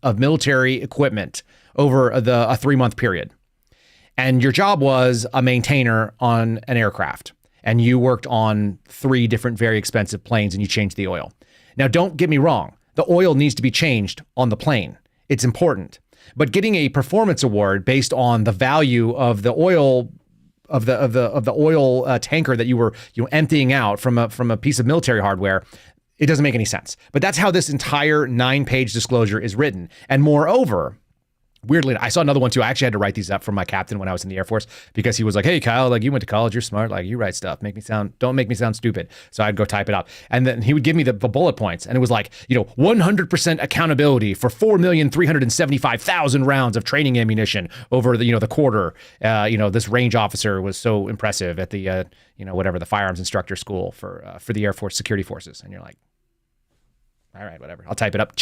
of military equipment over a 3-month period. And your job was a maintainer on an aircraft. And you worked on 3 different very expensive planes and you changed the oil. Now, don't get me wrong. The oil needs to be changed on the plane. it's important. But getting a performance award based on the value of the oil of the oil tanker that you were emptying out from a piece of military hardware, it doesn't make any sense. But that's how this entire 9-page disclosure is written. And moreover, weirdly, I saw another one too. I actually had to write these up for my captain when I was in the Air Force because he was like, "Hey, Kyle, like you went to college, you're smart, like you write stuff. Don't make me sound stupid." So I'd go type it up, and then he would give me the bullet points, and it was like, 100% accountability for 4,375,000 rounds of training ammunition over the quarter. This range officer was so impressive at the the firearms instructor school for the Air Force Security Forces, and you're like, all right, whatever. I'll type it up.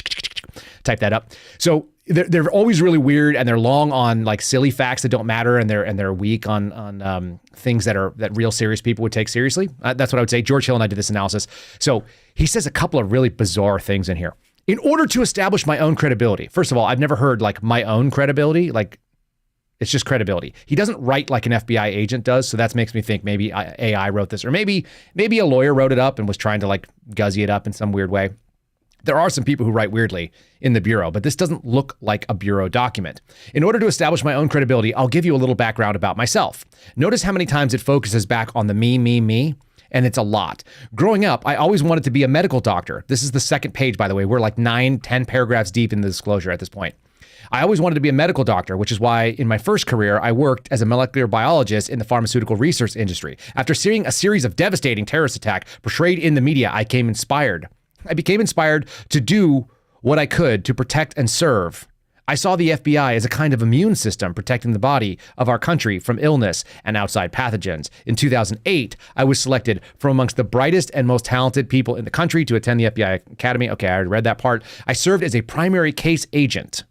Type that up. So they're always really weird, and they're long on like silly facts that don't matter, and they're weak on things that real serious people would take seriously. That's what I would say. George Hill and I did this analysis. So he says a couple of really bizarre things in here. In order to establish my own credibility, first of all, I've never heard like my own credibility. Like it's just credibility. He doesn't write like an FBI agent does, so that makes me think maybe AI wrote this, or maybe a lawyer wrote it up and was trying to like guzzy it up in some weird way. There are some people who write weirdly in the Bureau, but this doesn't look like a Bureau document. In order to establish my own credibility, I'll give you a little background about myself. Notice how many times it focuses back on the me, and it's a lot. Growing up, I always wanted to be a medical doctor. This is the second page, by the way. We're like 9-10 paragraphs deep in the disclosure at this point. I always wanted to be a medical doctor, which is why in my first career, I worked as a molecular biologist in the pharmaceutical research industry. After seeing a series of devastating terrorist attacks portrayed in the media, I became inspired to do what I could to protect and serve. I saw the FBI as a kind of immune system protecting the body of our country from illness and outside pathogens. In 2008, I was selected from amongst the brightest and most talented people in the country to attend the FBI Academy. Okay, I already read that part. I served as a primary case agent.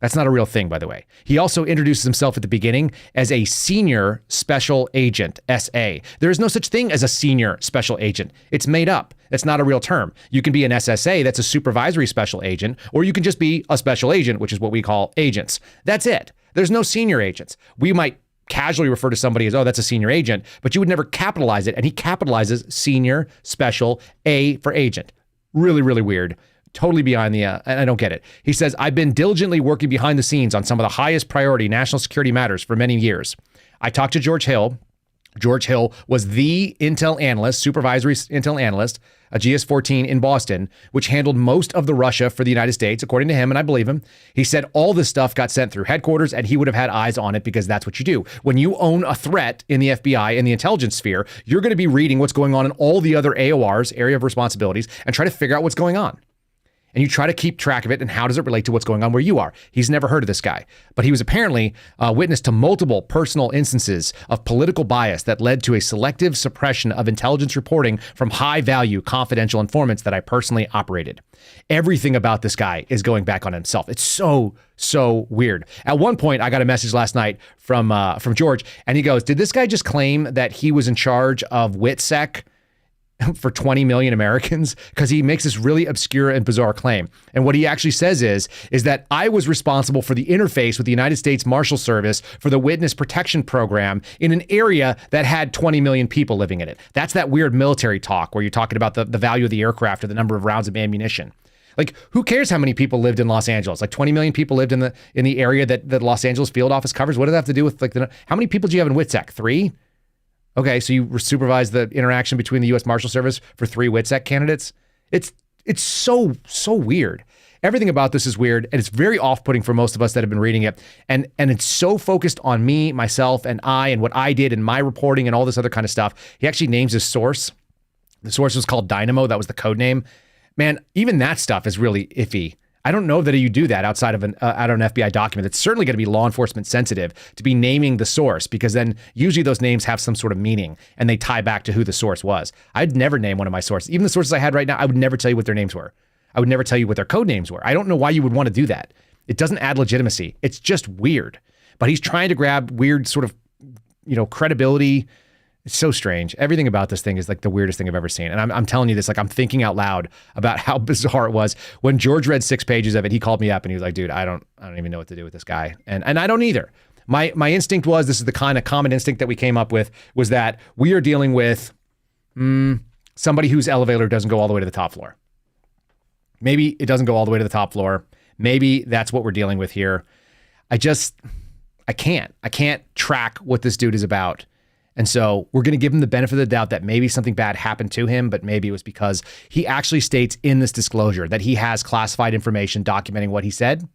That's not a real thing, by the way. He also introduces himself at the beginning as a senior special agent, SA. There is no such thing as a senior special agent. It's made up. That's not a real term. You can be an SSA, that's a supervisory special agent, or you can just be a special agent, which is what we call agents. That's it. There's no senior agents. We might casually refer to somebody as, oh, that's a senior agent, but you would never capitalize it, and he capitalizes senior, special, A for agent. Really, really weird. Totally beyond the, and I don't get it. He says, I've been diligently working behind the scenes on some of the highest priority national security matters for many years. I talked to George Hill. George Hill was the intel analyst, supervisory intel analyst, a GS-14 in Boston, which handled most of the Russia for the United States, according to him, and I believe him. He said all this stuff got sent through headquarters, and he would have had eyes on it because that's what you do. When you own a threat in the FBI and the intelligence sphere, you're going to be reading what's going on in all the other AORs, area of responsibilities, and try to figure out what's going on. And you try to keep track of it and how does it relate to what's going on where you are. He's never heard of this guy, but he was apparently witness to multiple personal instances of political bias that led to a selective suppression of intelligence reporting from high-value confidential informants that I personally operated. Everything about this guy is going back on himself. It's so weird. At one point, I got a message last night from George, and he goes, did this guy just claim that he was in charge of WITSEC for 20 million Americans? Because he makes this really obscure and bizarre claim. And what he actually says is that I was responsible for the interface with the United States Marshal Service for the Witness Protection Program in an area that had 20 million people living in it. That's that weird military talk where you're talking about the value of the aircraft or the number of rounds of ammunition. Like, who cares how many people lived in Los Angeles? Like 20 million people lived in the area that the Los Angeles field office covers. What does that have to do with how many people do you have in WITSEC? 3? Okay, so you supervise the interaction between the U.S. Marshal Service for 3 WITSEC candidates? It's so weird. Everything about this is weird, and it's very off-putting for most of us that have been reading it. And it's so focused on me, myself, and what I did in my reporting and all this other kind of stuff. He actually names his source. The source was called Dynamo. That was the code name. Man, even that stuff is really iffy. I don't know that you do that outside of an FBI document. It's certainly going to be law enforcement sensitive to be naming the source, because then usually those names have some sort of meaning and they tie back to who the source was. I'd never name one of my sources. Even the sources I had right now, I would never tell you what their names were. I would never tell you what their code names were. I don't know why you would want to do that. It doesn't add legitimacy. It's just weird. But he's trying to grab weird sort of, credibility. It's so strange. Everything about this thing is like the weirdest thing I've ever seen. And I'm telling you this, like I'm thinking out loud about how bizarre it was. When George read 6 pages of it, he called me up and he was like, dude, I don't even know what to do with this guy. And I don't either. My instinct was, this is the kind of common instinct that we came up with, was that we are dealing with somebody whose elevator doesn't go all the way to the top floor. Maybe it doesn't go all the way to the top floor. Maybe that's what we're dealing with here. I can't track what this dude is about. And so we're going to give him the benefit of the doubt that maybe something bad happened to him, but maybe it was because he actually states in this disclosure that he has classified information documenting what he said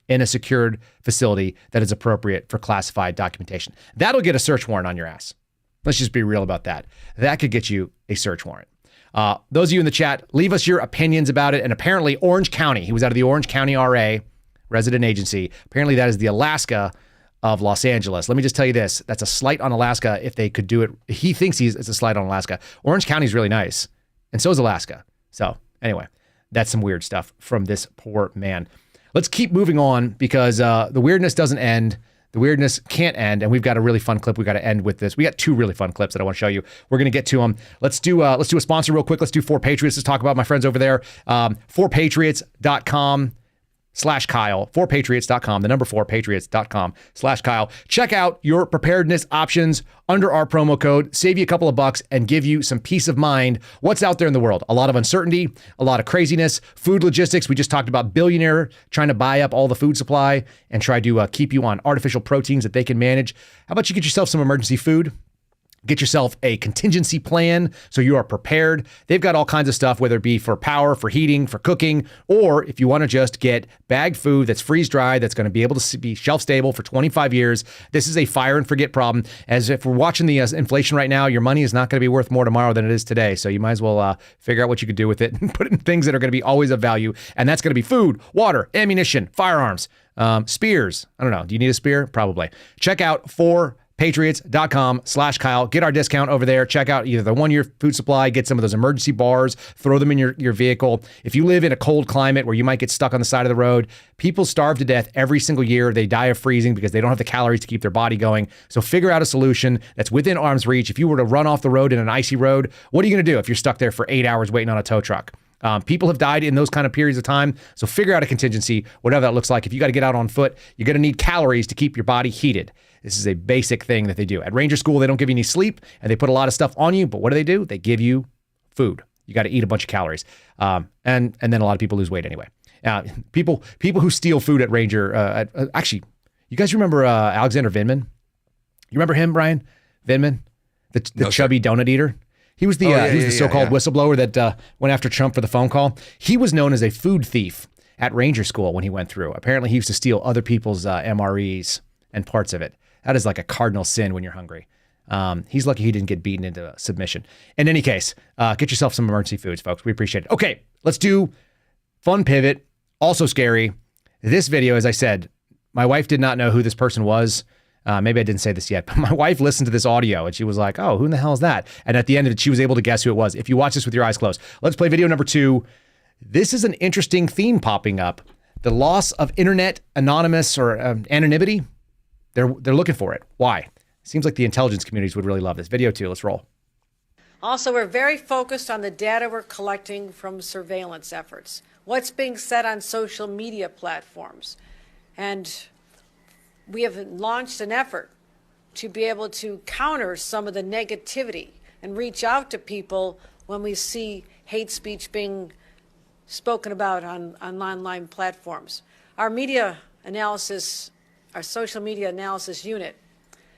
in a secured facility that is appropriate for classified documentation. That'll get a search warrant on your ass. Let's just be real about that. That could get you a search warrant. Those of you in the chat, leave us your opinions about it. And apparently Orange County, he was out of the Orange County RA, resident agency. Apparently that is the Alaska of Los Angeles. Let me just tell you this. That's a slight on Alaska if they could do it. He thinks it's a slight on Alaska. Orange County is really nice. And so is Alaska. So anyway, that's some weird stuff from this poor man. Let's keep moving on because the weirdness doesn't end. The weirdness can't end. And we've got a really fun clip. We got to end with this. We got two really fun clips that I want to show you. We're going to get to them. Let's do a sponsor real quick. Let's do 4Patriots. Let's talk about my friends over there. 4patriots.com/Kyle, 4patriots.com, the number 4patriots.com/Kyle. Check out your preparedness options under our promo code, save you a couple of bucks and give you some peace of mind. What's out there in the world? A lot of uncertainty, a lot of craziness, food logistics. We just talked about billionaire trying to buy up all the food supply and try to keep you on artificial proteins that they can manage. How about you get yourself some emergency food? Get yourself a contingency plan so you are prepared. They've got all kinds of stuff, whether it be for power, for heating, for cooking, or if you want to just get bagged food that's freeze-dried, that's going to be able to be shelf-stable for 25 years. This is a fire-and-forget problem. As if we're watching the inflation right now, your money is not going to be worth more tomorrow than it is today. So you might as well figure out what you could do with it and put it in things that are going to be always of value. And that's going to be food, water, ammunition, firearms, spears. I don't know. Do you need a spear? Probably. Check out patriots.com/Kyle. Get our discount over there. Check out either the 1-year food supply, get some of those emergency bars, throw them in your vehicle. If you live in a cold climate where you might get stuck on the side of the road, people starve to death every single year. They die of freezing because they don't have the calories to keep their body going. So figure out a solution that's within arm's reach. If you were to run off the road in an icy road, what are you going to do if you're stuck there for 8 hours waiting on a tow truck? People have died in those kind of periods of time. So figure out a contingency, whatever that looks like. If you got to get out on foot, you're going to need calories to keep your body heated. This is a basic thing that they do. At Ranger School, they don't give you any sleep and they put a lot of stuff on you. But what do? They give you food. You got to eat a bunch of calories. And then a lot of people lose weight anyway. People who steal food at Ranger, actually, you guys remember Alexander Vindman? You remember him, Brian? Vindman? The chubby donut eater? He was the so-called whistleblower that went after Trump for the phone call. He was known as a food thief at Ranger School when he went through. Apparently, he used to steal other people's MREs and parts of it. That is like a cardinal sin when you're hungry. He's lucky he didn't get beaten into submission. In any case, get yourself some emergency foods, folks. We appreciate it. Okay, let's do fun pivot. Also scary. This video, as I said, my wife did not know who this person was. Maybe I didn't say this yet, but my wife listened to this audio and she was like, oh, who in the hell is that? And at the end of it, she was able to guess who it was. If you watch this with your eyes closed, let's play video number 2. This is an interesting theme popping up. The loss of internet anonymous or anonymity. They're looking for it. Why? Seems like the intelligence communities would really love this. Video 2, let's roll. Also, we're very focused on the data we're collecting from surveillance efforts. What's being said on social media platforms. And we have launched an effort to be able to counter some of the negativity and reach out to people when we see hate speech being spoken about on online platforms. Our social media analysis unit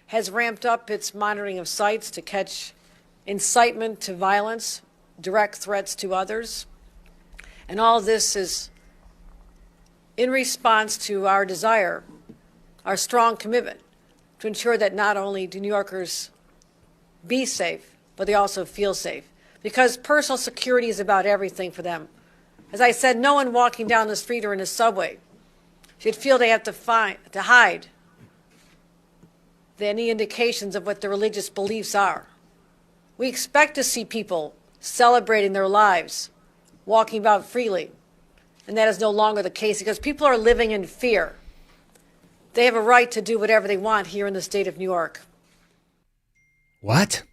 has ramped up its monitoring of sites to catch incitement to violence, direct threats to others. And all this is in response to our desire, our strong commitment to ensure that not only do New Yorkers be safe, but they also feel safe. Because personal security is about everything for them. As I said, no one walking down the street or in a subway should feel they have to hide any indications of what their religious beliefs are. We expect to see people celebrating their lives, walking about freely, and that is no longer the case because people are living in fear. They have a right to do whatever they want here in the state of New York. What?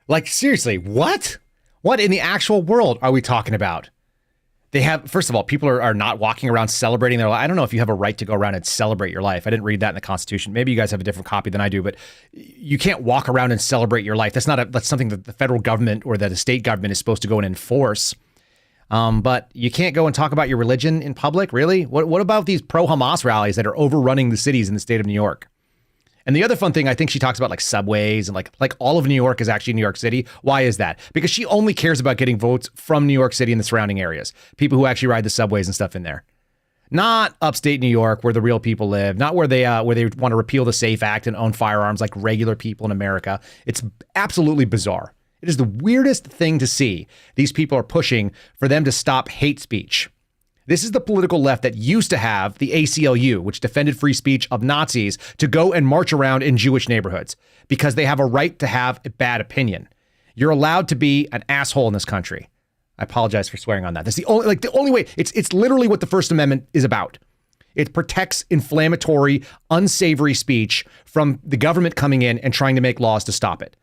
Like, seriously, what? What in the actual world are we talking about? They have, first of all, people are not walking around celebrating their life. I don't know if you have a right to go around and celebrate your life. I didn't read that in the Constitution. Maybe you guys have a different copy than I do, but you can't walk around and celebrate your life. That's something that the federal government or that the state government is supposed to go and enforce. But you can't go and talk about your religion in public, really? What about these pro-Hamas rallies that are overrunning the cities in the state of New York? And the other fun thing, I think she talks about like subways and like all of New York is actually New York City. Why is that? Because she only cares about getting votes from New York City and the surrounding areas. People who actually ride the subways and stuff in there. Not upstate New York where the real people live. Not where they want to repeal the SAFE Act and own firearms like regular people in America. It's absolutely bizarre. It is the weirdest thing to see. These people are pushing for them to stop hate speech. This is the political left that used to have the ACLU, which defended free speech of Nazis, to go and march around in Jewish neighborhoods because they have a right to have a bad opinion. You're allowed to be an asshole in this country. I apologize for swearing on that. That's the only way. It's literally what the First Amendment is about. It protects inflammatory, unsavory speech from the government coming in and trying to make laws to stop it.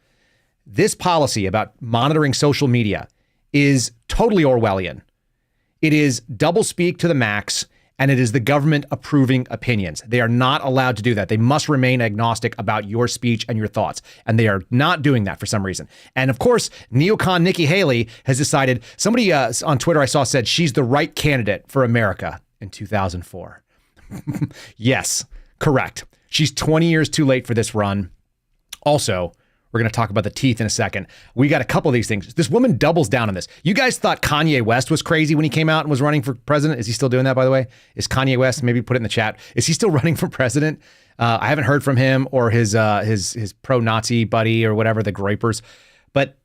This policy about monitoring social media is totally Orwellian. It is doublespeak to the max, and it is the government approving opinions. They are not allowed to do that. They must remain agnostic about your speech and your thoughts, and they are not doing that for some reason. And of course, neocon Nikki Haley has decided, somebody on Twitter I saw said she's the right candidate for America in 2004. Yes, correct. She's 20 years too late for this run. Also, we're going to talk about the teeth in a second. We got a couple of these things. This woman doubles down on this. You guys thought Kanye West was crazy when he came out and was running for president. Is he still doing that, by the way? Is Kanye West, maybe put it in the chat, is he still running for president? I haven't heard from him or his pro-Nazi buddy or whatever, the Groypers. But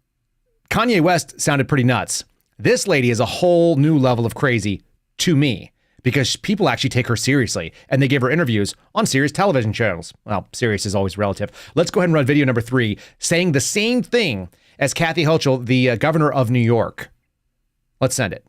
Kanye West sounded pretty nuts. This lady is a whole new level of crazy to me, because people actually take her seriously, and they give her interviews on serious television channels. Well, serious is always relative. Let's go ahead and run video number 3, saying the same thing as Kathy Hochul, the governor of New York. Let's send it.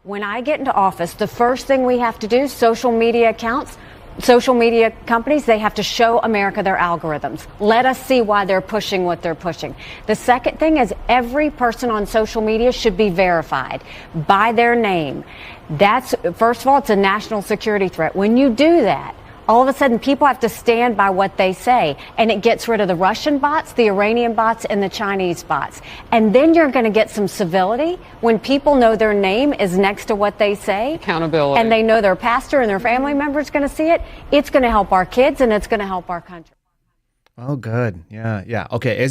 When I get into office, the first thing we have to do, social media accounts, social media companies, they have to show America their algorithms. Let us see why they're pushing what they're pushing. The second thing is every person on social media should be verified by their name. That's, first of all, it's a national security threat. When you do that, all of a sudden people have to stand by what they say, and it gets rid of the Russian bots, the Iranian bots, and the Chinese bots. And then you're going to get some civility when people know their name is next to what they say. Accountability. And they know their pastor and their family member is going to see it. It's going to help our kids, and it's going to help our country. Oh, good. Yeah. Okay.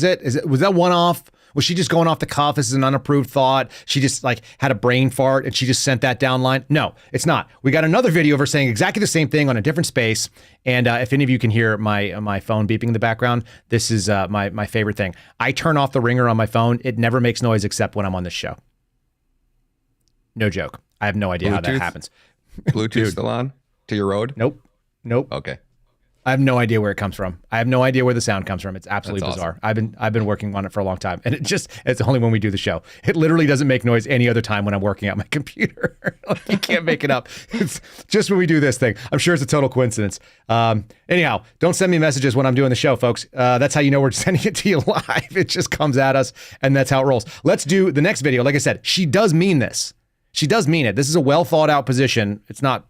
Was that one off? Was she just going off the cuff? This is an unapproved thought. She just had a brain fart and she just sent that down line. No, it's not. We got another video of her saying exactly the same thing on a different space. And if any of you can hear my phone beeping in the background, this is my favorite thing. I turn off the ringer on my phone. It never makes noise except when I'm on this show. No joke. I have no idea how that happens. Bluetooth still on to your road? Nope. Okay. I have no idea where it comes from. I have no idea where the sound comes from. It's absolutely bizarre. Awesome. I've been working on it for a long time, and it's only when we do the show. It literally doesn't make noise any other time when I'm working at my computer. You can't make it up. It's just when we do this thing. I'm sure it's a total coincidence. Anyhow, don't send me messages when I'm doing the show, folks. That's how you know we're sending it to you live. It just comes at us, and that's how it rolls. Let's do the next video. Like I said, she does mean this. She does mean it. This is a well thought out position. It's not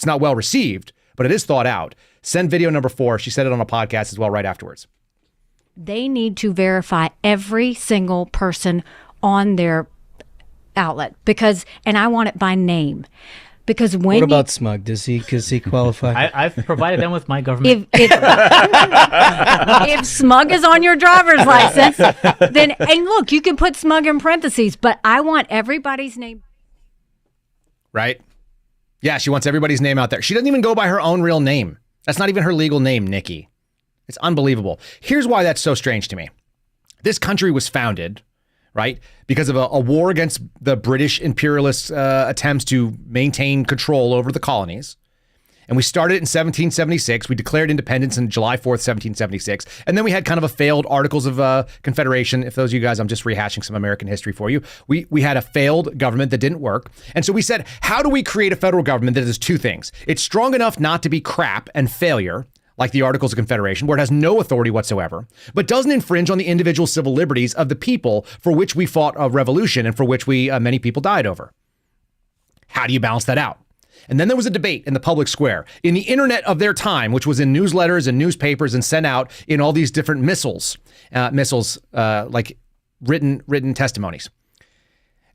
well received, but it is thought out. Send video number 4. She said it on a podcast as well right afterwards. They need to verify every single person on their outlet and I want it by name. Because when what about Smug? Does he qualify? I've provided them with my government. If Smug is on your driver's license, then, and look, you can put Smug in parentheses, but I want everybody's name. Right? Yeah, she wants everybody's name out there. She doesn't even go by her own real name. That's not even her legal name, Nikki. It's unbelievable. Here's why that's so strange to me. This country was founded, right, because of a war against the British imperialist attempts to maintain control over the colonies. And we started it in 1776. We declared independence on July 4th, 1776. And then we had kind of a failed Articles of Confederation. If those of you guys, I'm just rehashing some American history for you. We had a failed government that didn't work. And so we said, how do we create a federal government that does two things? It's strong enough not to be crap and failure, like the Articles of Confederation, where it has no authority whatsoever, but doesn't infringe on the individual civil liberties of the people for which we fought a revolution and for which many people died over. How do you balance that out? And then there was a debate in the public square, in the internet of their time, which was in newsletters and newspapers and sent out in all these different missiles like written testimonies.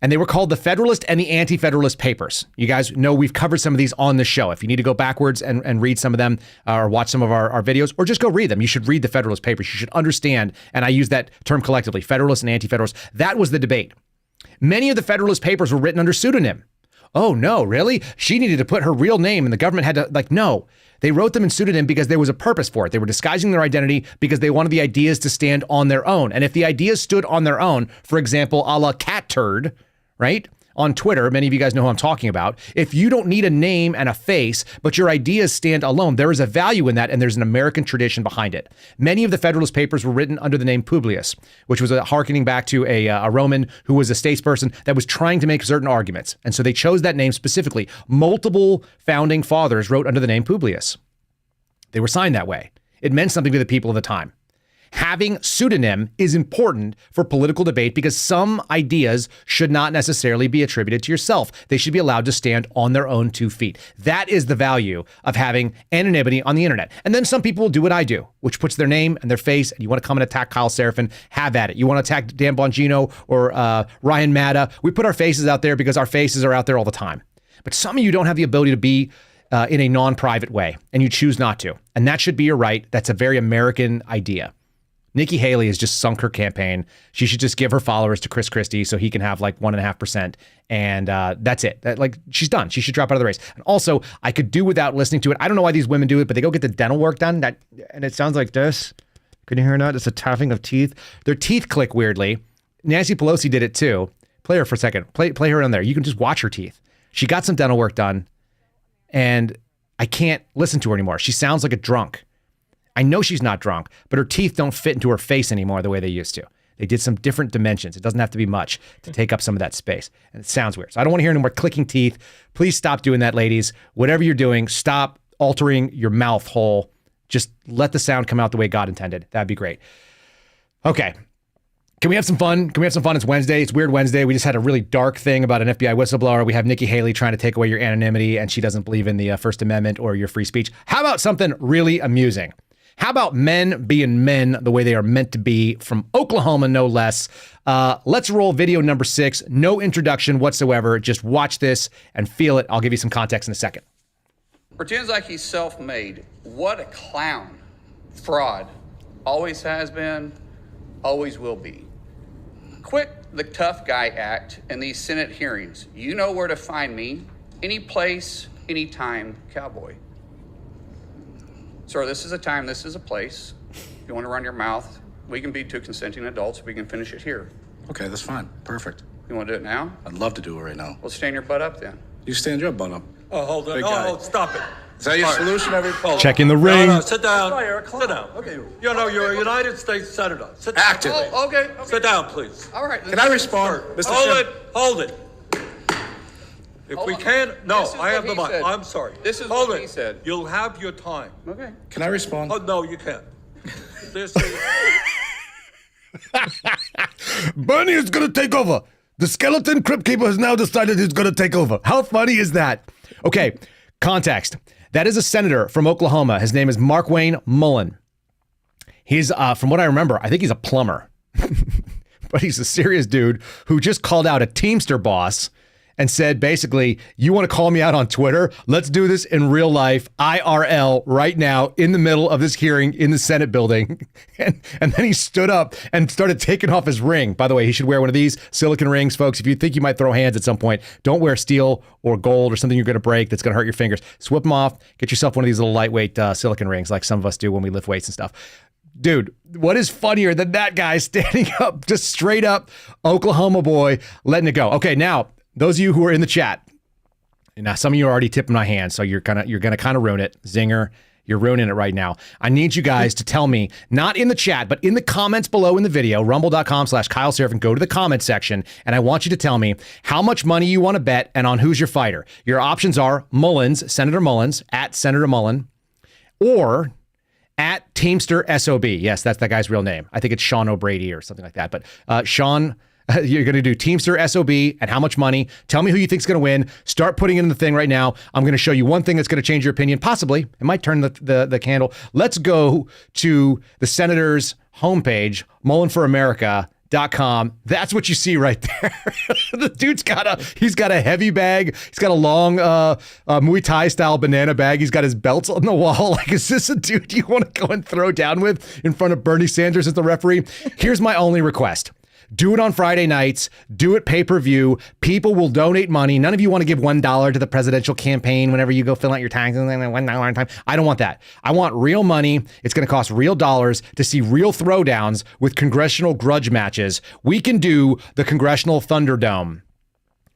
And they were called the Federalist and the Anti-Federalist Papers. You guys know we've covered some of these on the show. If you need to go backwards and read some of them or watch some of our videos, or just go read them, you should read the Federalist Papers. You should understand, and I use that term collectively, Federalist and Anti-Federalist. That was the debate. Many of the Federalist Papers were written under pseudonym. Oh, no, really? She needed to put her real name and the government had to, no. They wrote them in pseudonym because there was a purpose for it. They were disguising their identity because they wanted the ideas to stand on their own. And if the ideas stood on their own, for example, a la cat turd, right? On Twitter, many of you guys know who I'm talking about. If you don't need a name and a face, but your ideas stand alone, there is a value in that, and there's an American tradition behind it. Many of the Federalist Papers were written under the name Publius, which was hearkening back to a Roman who was a statesperson that was trying to make certain arguments. And so they chose that name specifically. Multiple founding fathers wrote under the name Publius. They were signed that way. It meant something to the people of the time. Having pseudonym is important for political debate because some ideas should not necessarily be attributed to yourself. They should be allowed to stand on their own 2 feet. That is the value of having anonymity on the internet. And then some people will do what I do, which puts their name and their face, and you want to come and attack Kyle Seraphin, have at it. You want to attack Dan Bongino or Ryan Madda. We put our faces out there because our faces are out there all the time. But some of you don't have the ability to be in a non-private way, and you choose not to. And that should be your right. That's a very American idea. Nikki Haley has just sunk her campaign. She should just give her followers to Chris Christie so he can have 1.5%. And that's it. She's done. She should drop out of the race. And also, I could do without listening to it. I don't know why these women do it, but they go get the dental work done. And it sounds like this. Can you hear that? It's a tapping of teeth. Their teeth click weirdly. Nancy Pelosi did it too. Play her for a second. Play her on there. You can just watch her teeth. She got some dental work done. And I can't listen to her anymore. She sounds like a drunk. I know she's not drunk, but her teeth don't fit into her face anymore the way they used to. They did some different dimensions. It doesn't have to be much to take up some of that space. And it sounds weird. So I don't want to hear any more clicking teeth. Please stop doing that, ladies. Whatever you're doing, stop altering your mouth hole. Just let the sound come out the way God intended. That'd be great. Okay. Can we have some fun? It's Wednesday. It's Weird Wednesday. We just had a really dark thing about an FBI whistleblower. We have Nikki Haley trying to take away your anonymity, and she doesn't believe in the First Amendment or your free speech. How about something really amusing? How about men being men the way they are meant to be from Oklahoma, no less? Let's roll video number 6. No introduction whatsoever. Just watch this and feel it. I'll give you some context in a second. Pretends like he's self-made. What a clown. Fraud. Always has been, always will be. Quit the tough guy act in these Senate hearings. You know where to find me. Any place, anytime, cowboy. Sir, this is a time, this is a place. If you want to run your mouth, we can be 2 consenting adults. We can finish it here. Okay, that's fine. Perfect. You want to do it now? I'd love to do it right now. Well, stand your butt up then. You stand your butt up. Oh, hold on. Big Oh, guy. stop it. Is that your solution, everybody? Checking the ring. No, sit down. Sit down. Okay. You know, you're a United States Senator. Sit down. Active. Oh, okay. Sit down, please. All right. Can I respond, Mr. Chairman? Hold it. If we can't, no, This is I have what the he mic. said. I'm sorry. This is Hold what it. he said. You'll have your time. Okay. Can I respond? Oh, no, you can't. This is... Bernie is going to take over. The skeleton crypt keeper has now decided he's going to take over. How funny is that? Okay, context. That is a senator from Oklahoma. His name is Markwayne Mullin. He's, from what I remember, I think he's a plumber. But he's a serious dude who just called out a Teamster boss and said, basically, you want to call me out on Twitter? Let's do this in real life, IRL, right now, in the middle of this hearing in the Senate building. And then he stood up and started taking off his ring. By the way, he should wear one of these silicone rings, folks. If you think you might throw hands at some point, don't wear steel or gold or something you're going to break that's going to hurt your fingers. Swip them off. Get yourself one of these little lightweight silicone rings like some of us do when we lift weights and stuff. Dude, what is funnier than that guy standing up, just straight up Oklahoma boy, letting it go? Okay, now, those of you who are in the chat, now some of you are already tipping my hand, so you're gonna kind of ruin it. Zinger, you're ruining it right now. I need you guys to tell me, not in the chat, but in the comments below in the video, rumble.com/Kyle Seraphin, go to the comment section, and I want you to tell me how much money you want to bet and on who's your fighter. Your options are Mullins, Senator Mullins, at Senator Mullin, or at Teamster SOB. Yes, that's that guy's real name. I think it's Sean O'Brady or something like that. But Sean, you're going to do Teamster SOB and how much money. Tell me who you think's going to win. Start putting it in the thing right now. I'm going to show you one thing that's going to change your opinion. Possibly. It might turn the candle. Let's go to the Senator's homepage, Mullen for America. Com. That's what you see right there. The dude's he's got a heavy bag. He's got a long Muay Thai style banana bag. He's got his belts on the wall. Like, is this a dude you want to go and throw down with in front of Bernie Sanders as the referee? Here's my only request. Do it on Friday nights. Do it pay-per-view. People will donate money. None of you want to give $1 to the presidential campaign whenever you go fill out your taxes. $1 a time. I don't want that. I want real money. It's going to cost real dollars to see real throwdowns with congressional grudge matches. We can do the Congressional Thunderdome.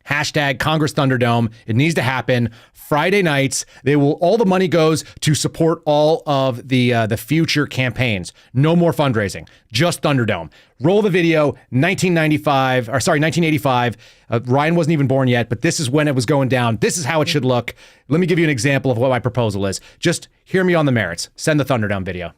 Hashtag Congress Thunderdome. It needs to happen Friday nights. All the money goes to support all of the future campaigns. No more fundraising. Just Thunderdome. Roll the video. 1985. Ryan wasn't even born yet, but this is when it was going down. This is how it should look. Let me give you an example of what my proposal is. Just hear me on the merits. Send the Thunderdome video.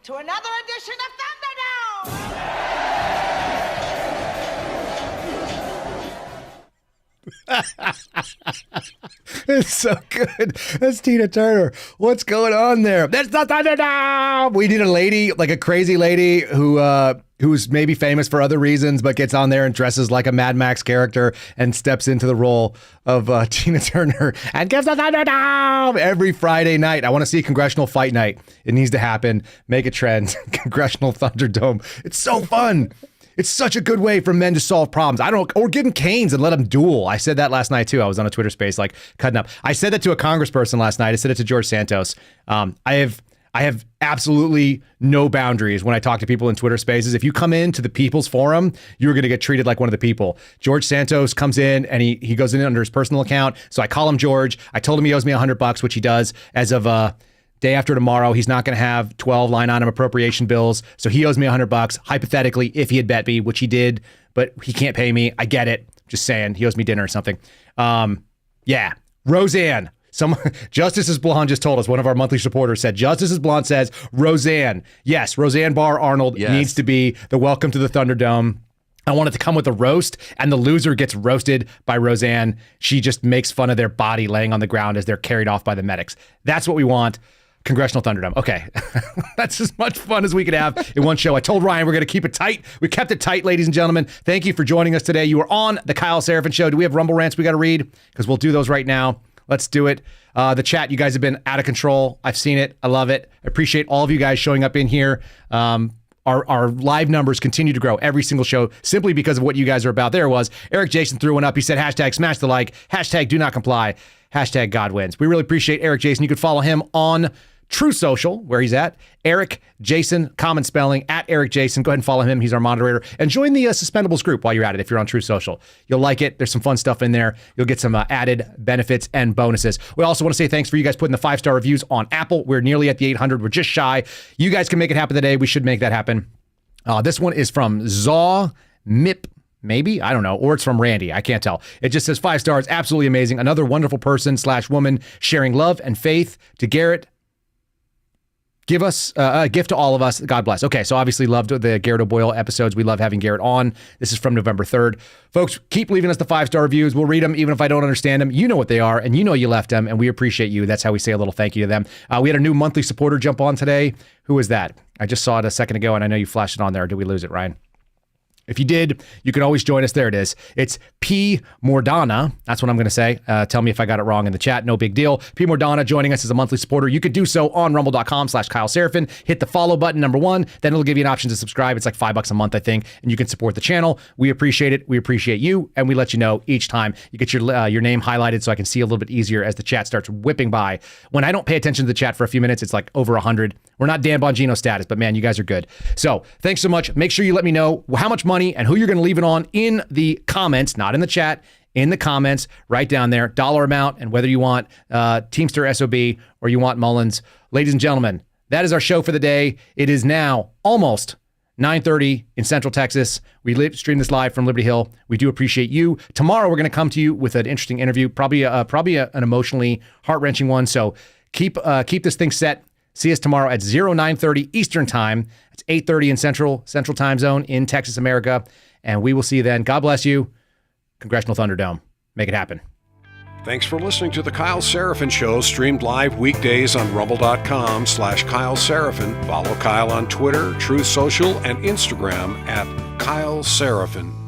To another edition of Thunderdome! It's so good. That's Tina Turner. What's going on there? That's the Thunderdome! We need a lady, like a crazy lady who's maybe famous for other reasons, but gets on there and dresses like a Mad Max character and steps into the role of Tina Turner and gives the Thunderdome every Friday night. I want to see Congressional Fight Night. It needs to happen. Make a trend. Congressional Thunderdome. It's so fun. It's such a good way for men to solve problems. Or give them canes and let them duel. I said that last night too. I was on a Twitter space, like cutting up. I said that to a congressperson last night. I said it to George Santos. I have absolutely no boundaries when I talk to people in Twitter spaces. If you come into the People's Forum, you're going to get treated like one of the people. George Santos comes in and he goes in under his personal account. So I call him George. I told him he owes me $100, which he does as of day after tomorrow. He's not going to have 12 line item appropriation bills. So he owes me $100, hypothetically, if he had bet me, which he did, but he can't pay me. I get it. Just saying, he owes me dinner or something. Yeah. Roseanne. Justice is Blonde just told us, one of our monthly supporters said, Justice is Blonde says, Roseanne. Yes, Roseanne Barr Arnold needs to be the welcome to the Thunderdome. I want it to come with a roast, and the loser gets roasted by Roseanne. She just makes fun of their body laying on the ground as they're carried off by the medics. That's what we want. Congressional Thunderdome. Okay. That's as much fun as we could have in one show. I told Ryan we're going to keep it tight. We kept it tight, ladies and gentlemen. Thank you for joining us today. You are on the Kyle Seraphin Show. Do we have Rumble Rants we got to read? Because we'll do those right now. Let's do it. The chat, you guys have been out of control. I've seen it. I love it. I appreciate all of you guys showing up in here. Our live numbers continue to grow every single show simply because of what you guys are about. There it was. Eric Jason threw one up. He said, hashtag smash the like, hashtag do not comply, hashtag God wins. We really appreciate Eric Jason. You could follow him on True Social, where he's at. Eric Jason, common spelling, at Eric Jason. Go ahead and follow him. He's our moderator. And join the Suspendables group while you're at it if you're on True Social. You'll like it. There's some fun stuff in there. You'll get some added benefits and bonuses. We also want to say thanks for you guys putting the 5-star reviews on Apple. We're nearly at the 800. We're just shy. You guys can make it happen today. We should make that happen. This one is from Zaw Mip. Maybe, I don't know, or it's from Randy. I can't tell. It just says 5 stars. Absolutely amazing. Another wonderful person / woman sharing love and faith to Garrett. Give us a gift to all of us. God bless. Okay, so obviously loved the Garrett O'Boyle episodes. We love having Garrett on. This is from November 3rd. Folks, keep leaving us the 5-star reviews. We'll read them even if I don't understand them. You know what they are, and you know you left them, and we appreciate you. That's how we say a little thank you to them. We had a new monthly supporter jump on today. Who was that? I just saw it a second ago, and I know you flashed it on there. Did we lose it, Ryan? If you did, you can always join us. There it is. It's P. Mordana. That's what I'm going to say. Tell me if I got it wrong in the chat. No big deal. P. Mordana joining us as a monthly supporter. You could do so on rumble.com/Kyle Seraphin. Hit the follow button, number 1. Then it'll give you an option to subscribe. It's like $5 a month, I think, and you can support the channel. We appreciate it. We appreciate you, and we let you know each time. You get your name highlighted so I can see a little bit easier as the chat starts whipping by. When I don't pay attention to the chat for a few minutes, it's like over 100. We're not Dan Bongino status, but man, you guys are good. So thanks so much. Make sure you let me know how much money and who you're going to leave it on in the comments, not in the chat, in the comments right down there, dollar amount, and whether you want Teamster SOB or you want Mullins. Ladies and gentlemen, that is our show for the day. It is now almost 9:30 in Central Texas. We stream this live from Liberty Hill. We do appreciate you. Tomorrow, we're going to come to you with an interesting interview, probably an emotionally heart-wrenching one. So keep this thing set. See us tomorrow at 9:30 Eastern Time. It's 8:30 in Central Time Zone in Texas, America. And we will see you then. God bless you. Congressional Thunderdome. Make it happen. Thanks for listening to The Kyle Seraphin Show, streamed live weekdays on rumble.com/Kyle Seraphin. Follow Kyle on Twitter, Truth Social, and Instagram at Kyle Seraphin.